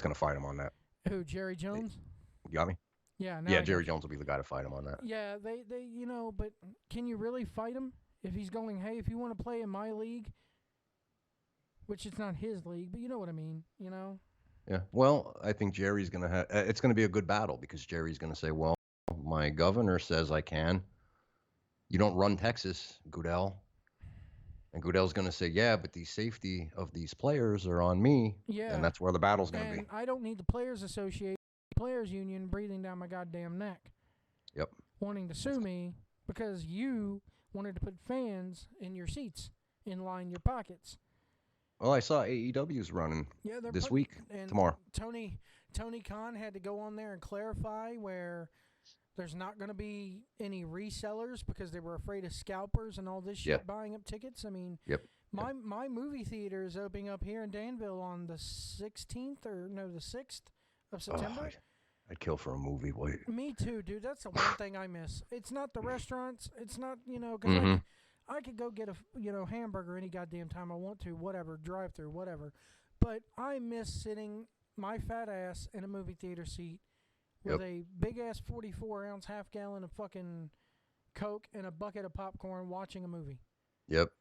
going to fight him on that. Who, Jerry Jones? You got me? Yeah. Yeah, Jerry Jones will be the guy to fight him on that. Yeah, they but can you really fight him if he's going, hey, if you want to play in my league, which it's not his league, but you know what I mean, Yeah. Well, I think Jerry's going to have, it's going to be a good battle because Jerry's going to say, well, my governor says I can. You don't run Texas, Goodell. And Goodell's going to say, yeah, but the safety of these players are on me. Yeah. And that's where the battle's going to be. And I don't need the Players Association, Players Union breathing down my goddamn neck. Yep. wanting to sue me because you wanted to put fans in your seats and line your pockets. Well, I saw AEW's running Yeah, they're this putting, week, and tomorrow. Tony Khan had to go on there and clarify where there's not going to be any resellers because they were afraid of scalpers and all this shit Yep. buying up tickets. I mean, Yep. my movie theater is opening up here in Danville on the 16th the 6th of September. Oh, I'd kill for a movie. Wait. Me too, dude. That's the one thing I miss. It's not the restaurants. It's not, because Mhm. I could go get a hamburger any goddamn time I want to, whatever, drive through, whatever. But I miss sitting my fat ass in a movie theater seat with a big ass 44-ounce half gallon of fucking Coke and a bucket of popcorn watching a movie. Yep.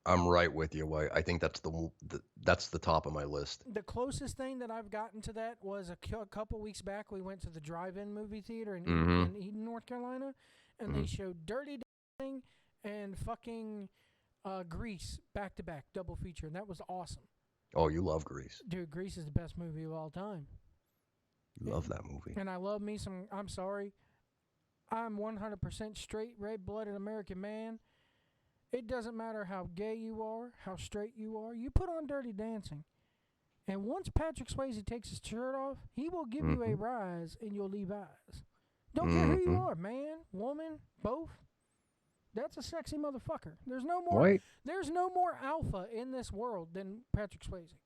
I'm right with you, White. I think that's the top of my list. The closest thing that I've gotten to that was a couple weeks back. We went to the drive-in movie theater in Eden, North Carolina, and they showed Dirty Dancing and fucking Grease back to back, double feature, and that was awesome. Oh, you love Grease. Dude, Grease is the best movie of all time. You love that movie. And I love me some. I'm sorry, I'm 100% straight, red-blooded American man. It doesn't matter how gay you are, how straight you are. You put on Dirty Dancing, and once Patrick Swayze takes his shirt off, he will give you a rise, and you'll leave eyes. Don't care who you are, man, woman, both. That's a sexy motherfucker. There's no more. White. There's no more alpha in this world than Patrick Swayze.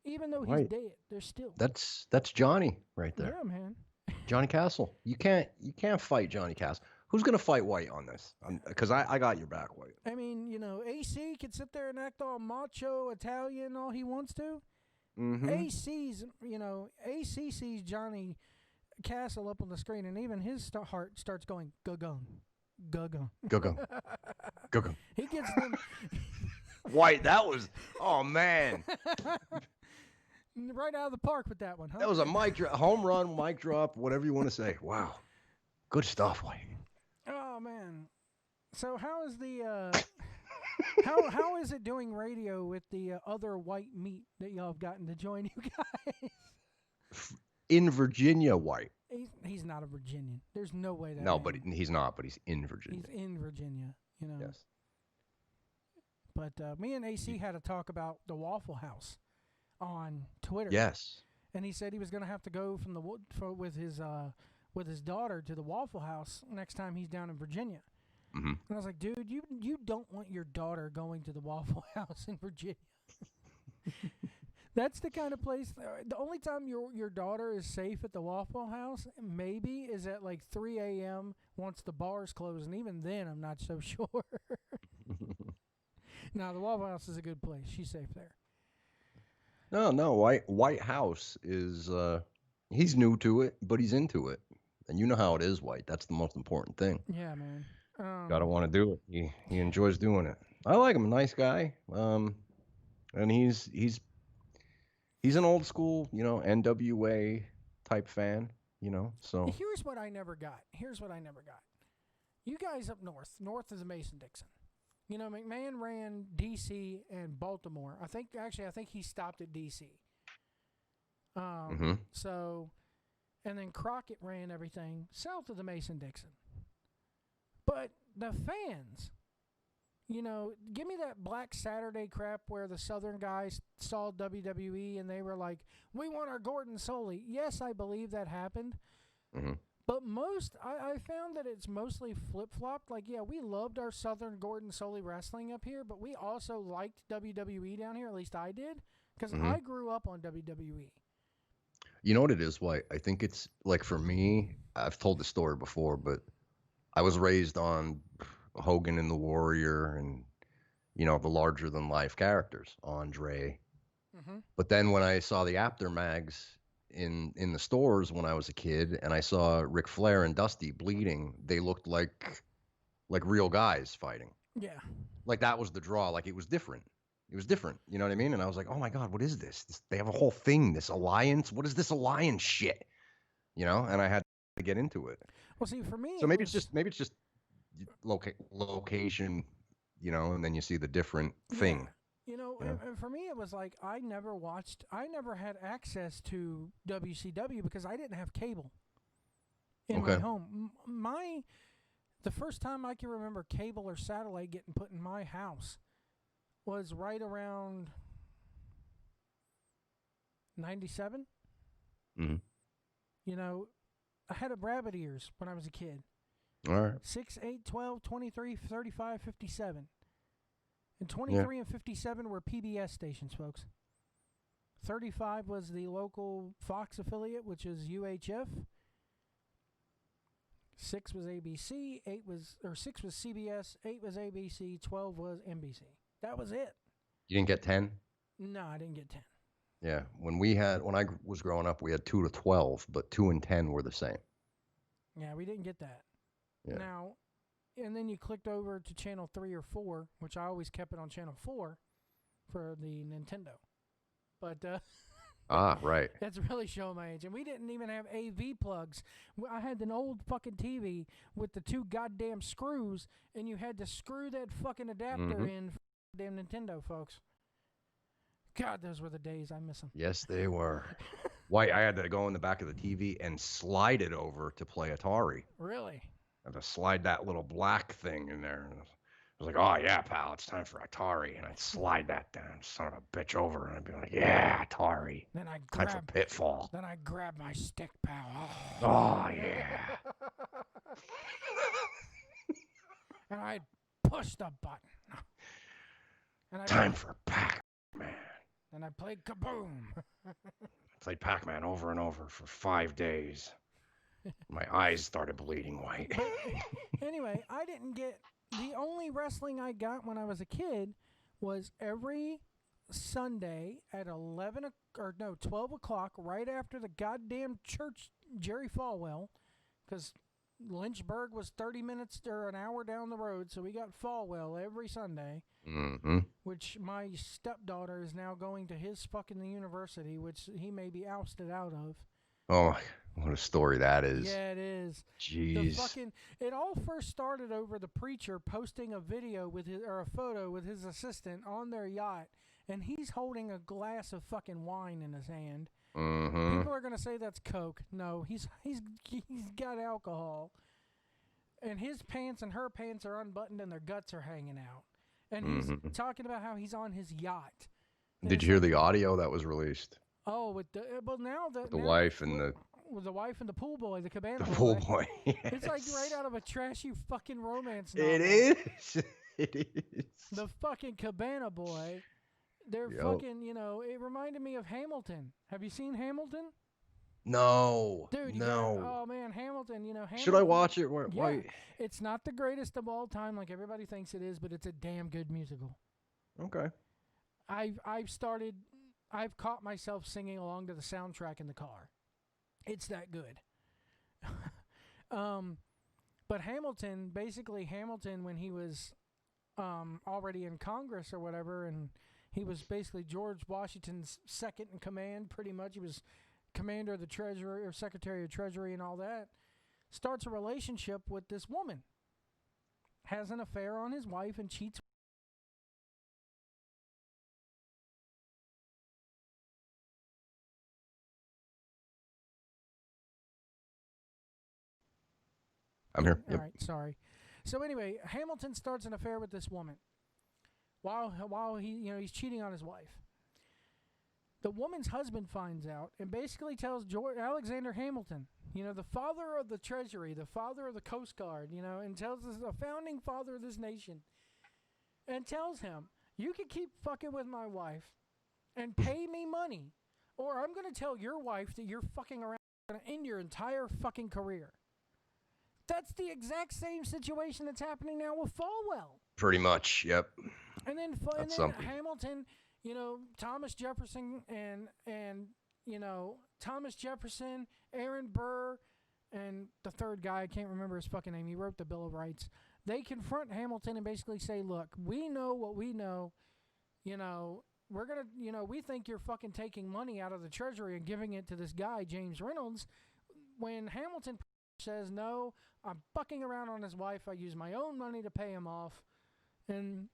Even though he's dead, there's still. That's Johnny right there. Yeah, man. Johnny Castle. You can't fight Johnny Castle. Who's gonna fight White on this? Because I got your back, White. I mean, AC can sit there and act all macho Italian all he wants to. AC sees Johnny Castle up on the screen, and even his heart starts going go-gung. Go-gung. Go-gung. Go-gung. He gets them. White, that was, oh man. Right out of the park with that one, huh? That was a mic drop, home run, mic drop, whatever you want to say. Wow. Good stuff, White. Oh man. So how is the how is it doing radio with the other white meat that y'all have gotten to join you guys? In Virginia, White. He's not a Virginian. There's no way that. No, but he's not. But he's in Virginia. He's in Virginia. Yes. But me and AC had a talk about the Waffle House on Twitter. Yes. And he said he was going to have to go with his daughter to the Waffle House next time he's down in Virginia. Mm-hmm. And I was like, dude, you don't want your daughter going to the Waffle House in Virginia. That's the kind of place. The only time your daughter is safe at the Waffle House maybe is at like 3 a.m. once the bars close, and even then I'm not so sure. No, the Waffle House is a good place. She's safe there. No. White House is he's new to it, but he's into it, and you know how it is, White. That's the most important thing. Yeah, man. Gotta want to do it. He enjoys doing it. I like him, a nice guy. And he's an old school, NWA type fan, So Here's what I never got. You guys up north of the Mason-Dixon. McMahon ran D.C. and Baltimore. I think he stopped at D.C. So, and then Crockett ran everything south of the Mason-Dixon. But the fans, give me that Black Saturday crap where the Southern guys saw WWE and they were like, we want our Gordon Solie. Yes, I believe that happened. Mm-hmm. But I found that it's mostly flip-flopped. Like, yeah, we loved our Southern Gordon Solie wrestling up here, but we also liked WWE down here. At least I did, because I grew up on WWE. You know what it is, White? I think it's, like, for me, I've told the story before, but I was raised on Hogan and the Warrior and, the larger-than-life characters, Andre. Mm-hmm. But then when I saw the Apter mags in the stores when I was a kid, and I saw Ric Flair and Dusty bleeding, they looked like real guys fighting. Yeah. Like that was the draw. Like it was different. You know what I mean? And I was like, oh my God, what is this? They have a whole thing, this alliance. What is this alliance shit? And I had to get into it. Well, see, for me, so maybe it's just location, and then you see the different thing. And for me, it was like I never had access to WCW because I didn't have cable in my home. The first time I can remember cable or satellite getting put in my house was right around 97. Mm-hmm. You know, I had a rabbit ears when I was a kid. All right. 6, 8, 12, 23, 35, 57. And 23 and 57 were PBS stations, folks. 35 was the local Fox affiliate, which is UHF. 6 was ABC, 6 was CBS, 8 was ABC, 12 was NBC. That was it. You didn't get 10? No, I didn't get 10. Yeah. When I was growing up, we had 2 to 12, but 2 and 10 were the same. Yeah, we didn't get that. Yeah. Now, and then you clicked over to channel 3 or 4, which I always kept it on channel 4 for the Nintendo. But Right. that's really showing my age. And we didn't even have AV plugs. I had an old fucking TV with the 2 goddamn screws, and you had to screw that fucking adapter in for the damn Nintendo, folks. God, those were the days. I miss them. Yes, they were. Why I had to go in the back of the TV and slide it over to play Atari. Really? I had to slide that little black thing in there. And I was like, oh, yeah, pal, it's time for Atari. And I'd slide that down, son of a bitch, over. And I'd be like, yeah, Atari. Then I'd time for Pitfall. Then I'd grab my stick, pal. Oh yeah. And I'd push the button. And time for Pac-Man. And I played Kaboom. I played Pac-Man over and over for 5 days. My eyes started bleeding white. But anyway, I didn't get... The only wrestling I got when I was a kid was every Sunday at 12 o'clock, right after the goddamn church, Jerry Falwell, because Lynchburg was 30 minutes or an hour down the road, so we got Falwell every Sunday, which my stepdaughter is now going to his fucking university, which he may be ousted out of. Oh, what a story that is. Yeah, it is. Jeez. It all first started over the preacher posting a video or a photo with his assistant on their yacht, and he's holding a glass of fucking wine in his hand. People are gonna say that's Coke. No, he's got alcohol, and his pants and her pants are unbuttoned and their guts are hanging out, and he's talking about how he's on his yacht. Did you hear the audio that was released? Oh, with the wife and the. With the wife and the pool boy, the cabana boy. The pool boy, yes. It's like right out of a trashy fucking romance novel. It is. It is. The fucking cabana boy. They're fucking, it reminded me of Hamilton. Have you seen Hamilton? No. Dude, no. Oh, man, Hamilton, Hamilton. Should I watch it? Why? Yeah, it's not the greatest of all time like everybody thinks it is, but it's a damn good musical. Okay. I've caught myself singing along to the soundtrack in the car. It's that good. But Hamilton, when he was already in Congress or whatever, and he was basically George Washington's second in command, pretty much. He was commander of the Treasury or Secretary of Treasury and all that. Starts a relationship with this woman. Has an affair on his wife and cheats. I'm here. Yep. All right, sorry. So anyway, Hamilton starts an affair with this woman while he's cheating on his wife. The woman's husband finds out and basically tells Alexander Hamilton, the father of the Treasury, the father of the Coast Guard, and tells us the founding father of this nation, and tells him, you can keep fucking with my wife and pay me money, or I'm going to tell your wife that you're fucking around and end your entire fucking career. That's the exact same situation that's happening now with Falwell. Pretty much, yep. And then Hamilton, Thomas Jefferson and Thomas Jefferson, Aaron Burr, and the third guy, I can't remember his fucking name. He wrote the Bill of Rights. They confront Hamilton and basically say, look, we know what we know. We're going to, we think you're fucking taking money out of the Treasury and giving it to this guy, James Reynolds. When Hamilton says, no, I'm fucking around on his wife. I use my own money to pay him off. And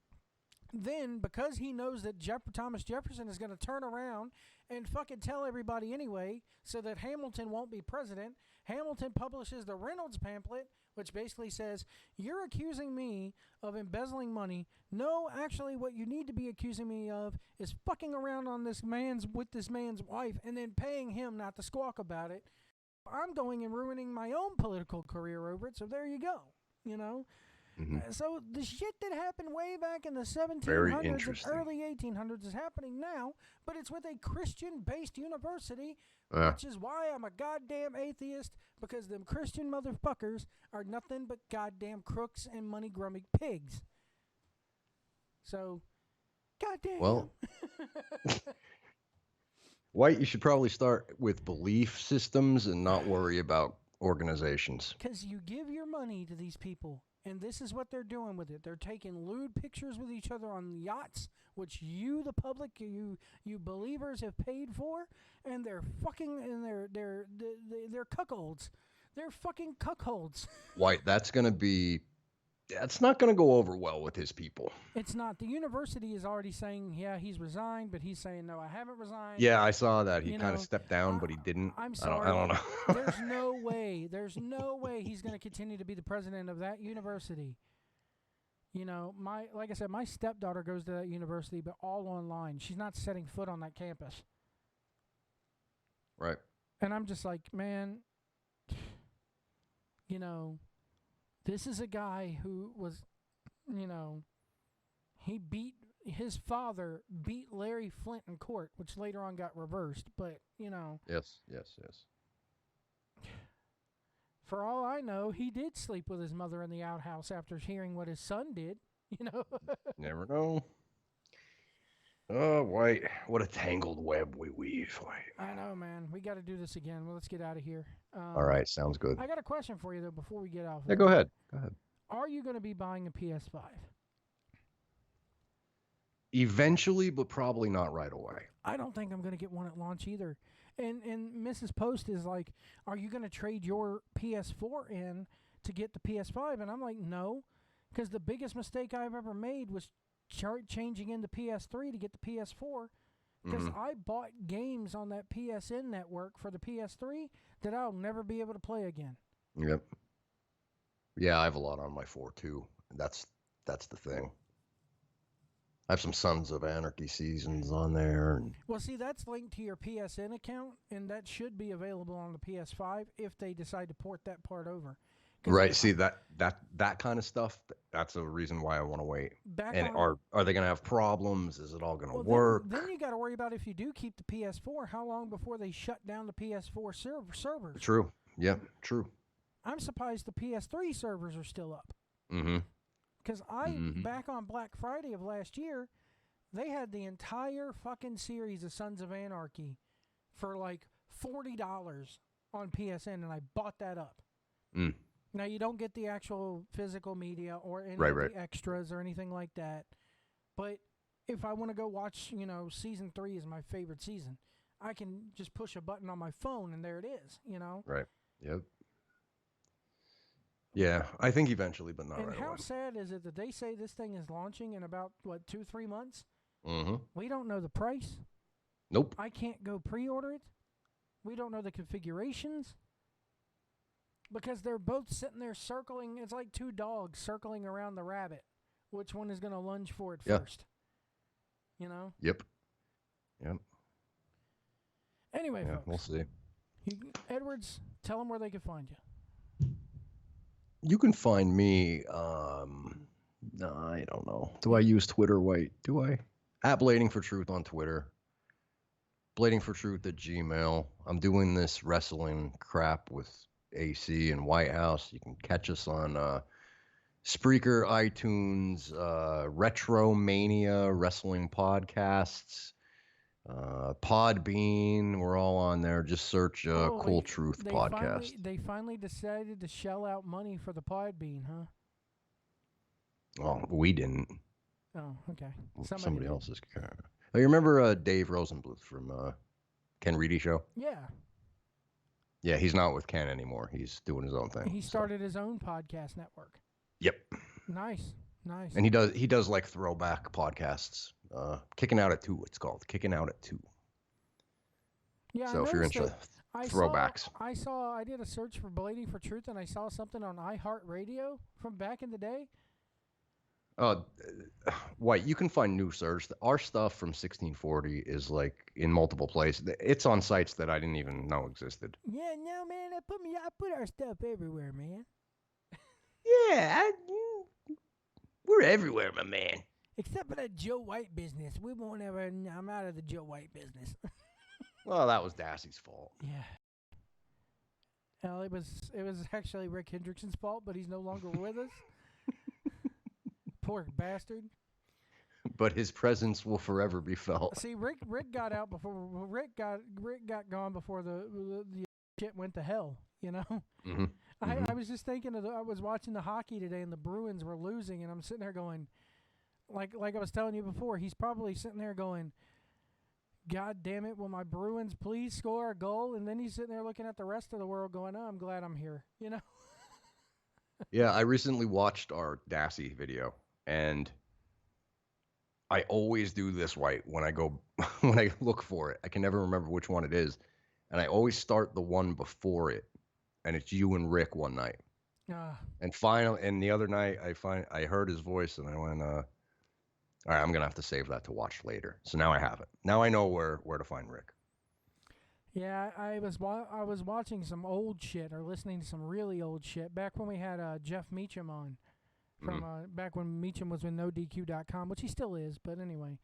then because he knows that Thomas Jefferson is going to turn around and fucking tell everybody anyway so that Hamilton won't be president, Hamilton publishes the Reynolds pamphlet, which basically says, you're accusing me of embezzling money. No, actually what you need to be accusing me of is fucking around on with this man's wife and then paying him not to squawk about it. I'm going and ruining my own political career over it, so there you go, you know? So the shit that happened way back in the 1700s and early 1800s is happening now, but it's with a Christian-based university, which is why I'm a goddamn atheist, because them Christian motherfuckers are nothing but goddamn crooks and money-grubbing pigs. So, goddamn. Well, White, you should probably start with belief systems and not worry about organizations. Because you give your money to these people. And this is what they're doing with it. They're taking lewd pictures with each other on yachts, which you, the public, you believers, have paid for, and they're fucking, and they're cuckolds. They're fucking cuckolds. White, that's not gonna go over well with his people. It's not. The university is already saying, yeah, he's resigned, but he's saying, no, I haven't resigned. Yeah, I saw that. He kind of stepped down, but he didn't. I'm sorry. I don't know. There's no way he's going to continue to be the president of that university. You know, like I said, my stepdaughter goes to that university, but all online. She's not setting foot on that campus. Right. And I'm just like, man, you know, this is a guy who was, you know, his father beat Larry Flint in court, which later on got reversed. But, you know. Yes. For all I know, he did sleep with his mother in the outhouse after hearing what his son did, you know. Never know. Oh, White, what a tangled web we weave, White. I know, man. We got to do this again. Well, let's get out of here. All right, sounds good. I got a question for you, though, before we get off. Yeah, go ahead. Are you going to be buying a PS5? Eventually, but probably not right away. I don't think I'm going to get one at launch either. And Mrs. Post is like, are you going to trade your PS4 in to get the PS5? And I'm like, no, because the biggest mistake I've ever made was changing into PS3 to get the PS4, because I bought games on that PSN network for the PS3 that I'll never be able to play again. Yep. Yeah, I have a lot on my 4 too. That's the thing. I have some Sons of Anarchy seasons on there. Well, see, that's linked to your PSN account, and that should be available on the PS5 if they decide to port that part over. Right. See, that kind of stuff, that's a reason why I want to wait. Are they going to have problems? Is it all going to work? Then you got to worry about, if you do keep the PS4, how long before they shut down the PS4 servers? True. Yeah, true. I'm surprised the PS3 servers are still up. Mm-hmm. Because back on Black Friday of last year, they had the entire fucking series of Sons of Anarchy for like $40 on PSN, and I bought that up. Now, you don't get the actual physical media or any of the extras or anything like that. But if I want to go watch, season 3 is my favorite season, I can just push a button on my phone and there it is, Right. Yep. Yeah, I think eventually, but not right away. And how sad is it that they say this thing is launching in about, 2-3 months? Mm-hmm. We don't know the price. Nope. I can't go pre-order it. We don't know the configurations. Because they're both sitting there circling. It's like two dogs circling around the rabbit. Which one is going to lunge for it first? Yep. Anyway, folks. We'll see. Edwards, tell them where they can find you. You can find me, I don't know. Do I use Twitter, White? Do I? At Blading for Truth on Twitter. Blading for Truth at Gmail. I'm doing this wrestling crap with AC and White House. You can catch us on Spreaker, iTunes, Retromania, Wrestling Podcasts, Podbean. We're all on there. Just search Cool Truth Podcast. They finally decided to shell out money for the Podbean, huh? Oh, we didn't. Oh, okay. Somebody else's. Oh, you remember Dave Rosenbluth from Ken Reedy Show? Yeah. Yeah, he's not with Ken anymore. He's doing his own thing. He started his own podcast network. Yep. Nice. Nice. And he does like throwback podcasts. Kicking Out at 2, it's called. Kicking Out at 2. Yeah, So I if you're noticed into that. I throwbacks. I did a search for Blading for Truth, and I saw something on iHeartRadio from back in the day. White, you can find new search. Our stuff from 1640 is like in multiple places. It's on sites that I didn't even know existed. Yeah, no, man, I put our stuff everywhere, man. Yeah, we're everywhere, my man. Except for that Joe White business. We won't ever. I'm out of the Joe White business. Well, that was Dassey's fault. Yeah. Well, it was actually Rick Hendrickson's fault, but he's no longer with us. Poor bastard. But his presence will forever be felt. See, Rick got out before Rick got gone before the shit went to hell. You know. Mm-hmm. I was just thinking I was watching the hockey today, and the Bruins were losing, and I'm sitting there going, like I was telling you before, he's probably sitting there going, God damn it, will my Bruins please score a goal? And then he's sitting there looking at the rest of the world going, oh, I'm glad I'm here, you know? Yeah, I recently watched our Dassey video, and I always do this, White, when I go, when I look for it. I can never remember which one it is. And I always start the one before it, and it's you and Rick one night. And the other night, I heard his voice, and I went, all right, I'm going to have to save that to watch later. So now I have it. Now I know where to find Rick. Yeah, I was watching some old shit or listening to some really old shit back when we had Jeff Meacham on from back when Meacham was with NoDQ.com, which he still is, but anyway.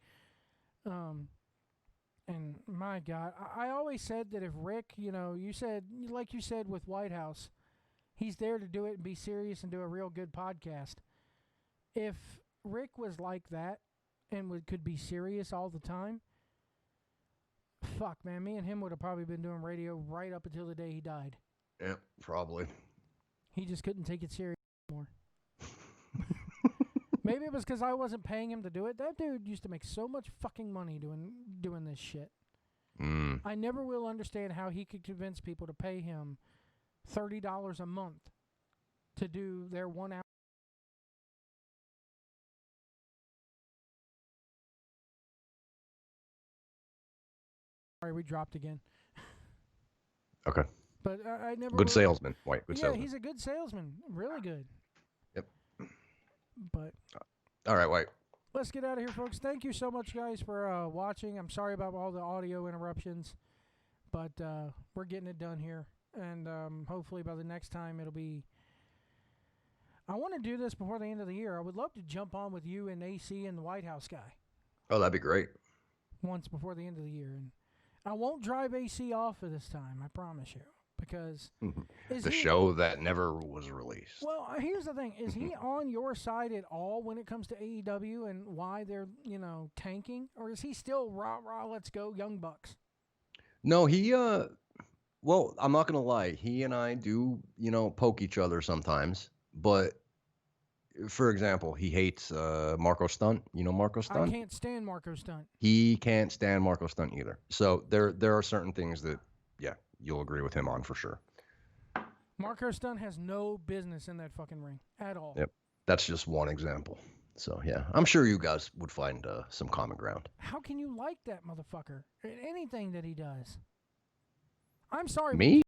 And my God, I always said that if Rick, you said with White House, he's there to do it and be serious and do a real good podcast. If Rick was like that and could be serious all the time, fuck, man, me and him would have probably been doing radio right up until the day he died. Yeah, probably. He just couldn't take it serious anymore. Maybe it was because I wasn't paying him to do it. That dude used to make so much fucking money doing this shit. I never will understand how he could convince people to pay him $30 a month to do their 1 hour. Sorry, we dropped again. Okay. But I never. Good salesman, White. Good salesman. Yeah, he's a good salesman. Really good. Yep. But. All right, White. Let's get out of here, folks. Thank you so much, guys, for watching. I'm sorry about all the audio interruptions, but we're getting it done here. And hopefully by the next time it'll be... I want to do this before the end of the year. I would love to jump on with you and AC and the White House guy. Oh, that'd be great. Once before the end of the year. And I won't drive AC off of this time, I promise you. Because... the show that never was released. Well, here's the thing. Is he on your side at all when it comes to AEW and why they're, tanking? Or is he still rah, let's go, Young Bucks? No, he... Well, I'm not going to lie. He and I do, poke each other sometimes. But, for example, he hates Marco Stunt. You know Marco Stunt? I can't stand Marco Stunt. He can't stand Marco Stunt either. So there are certain things that, yeah, you'll agree with him on for sure. Marco Stunt has no business in that fucking ring at all. Yep. That's just one example. So, yeah, I'm sure you guys would find some common ground. How can you like that motherfucker? Anything that he does. I'm sorry. Me?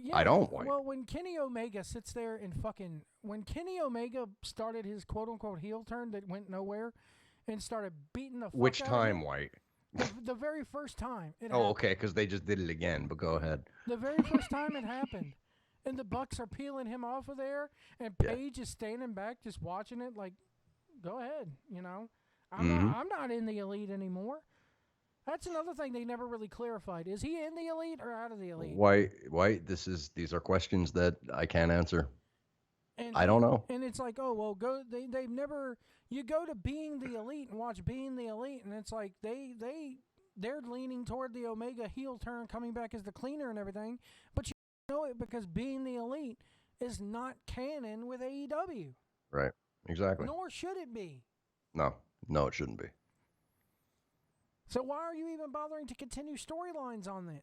Yeah, I don't. Well, when Kenny Omega sits there and fucking... When Kenny Omega started his quote-unquote heel turn that went nowhere and started beating the fuck Which out time, of him, White? The very first time it Oh, happened. okay, because they just did it again, but go ahead. The very first time it happened. And the Bucks are peeling him off of there, and Paige is standing back just watching it like, go ahead, I'm not in the Elite anymore. That's another thing they never really clarified. Is he in the Elite or out of the Elite? White, these are questions that I can't answer. And I don't know. And it's like, oh, well, they've never... You go to Being the Elite and watch Being the Elite, and it's like they're leaning toward the Omega heel turn, coming back as the cleaner and everything, but you know it because Being the Elite is not canon with AEW. Right, exactly. Nor should it be. No, it shouldn't be. So why are you even bothering to continue storylines on that?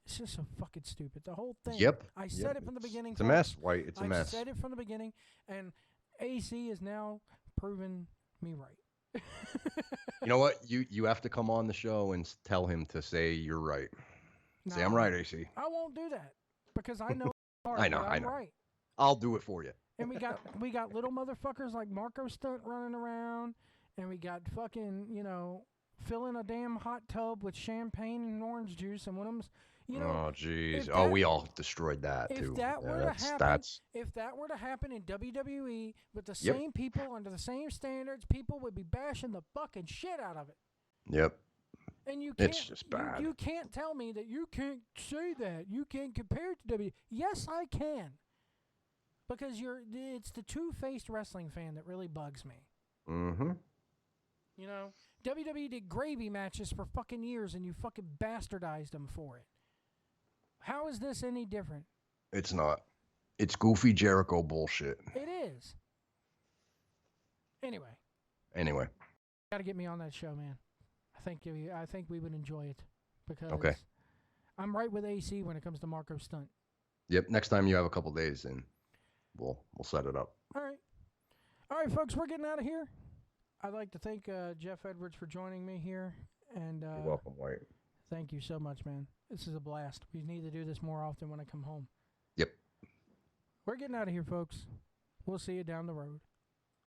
It's just so fucking stupid. The whole thing. Yep. I said it from the beginning. It's a mess, White. It's a mess. I said it from the beginning, and AC is now proven me right. You know what? You have to come on the show and tell him to say you're right. Say I'm No, right, AC. I won't do that because I know I know, that I I'm know. right. I'll do it for you. And we got little motherfuckers like Marco Stunt running around, and we got fucking filling a damn hot tub with champagne and orange juice, and one of them's Oh jeez. if Oh, that- we all destroyed that if too. that Yeah, were to that's happen, that's if that were to happen in WWE with the Yep. same people under the same standards, people would be bashing the fucking shit out of it. yep. And you can't, It's just bad. You can't tell me that you can't say that. You can't compare it to WWE. Yes, I can. Because it's the two-faced wrestling fan that really bugs me. Mm-hmm. WWE did gravy matches for fucking years, and you fucking bastardized them for it. How is this any different? It's not. It's goofy Jericho bullshit. It is. Anyway, got to get me on that show, man. I think we would enjoy it because Okay. I'm right with AC when it comes to Marco Stunt. Yep. Next time you have a couple days, and we'll set it up. All right, folks, we're getting out of here. I'd like to thank Jeff Edwards for joining me here, and You're welcome, White. thank you so much, man. This is a blast. We need to do this more often when I come home. Yep. We're getting out of here, folks. We'll see you down the road.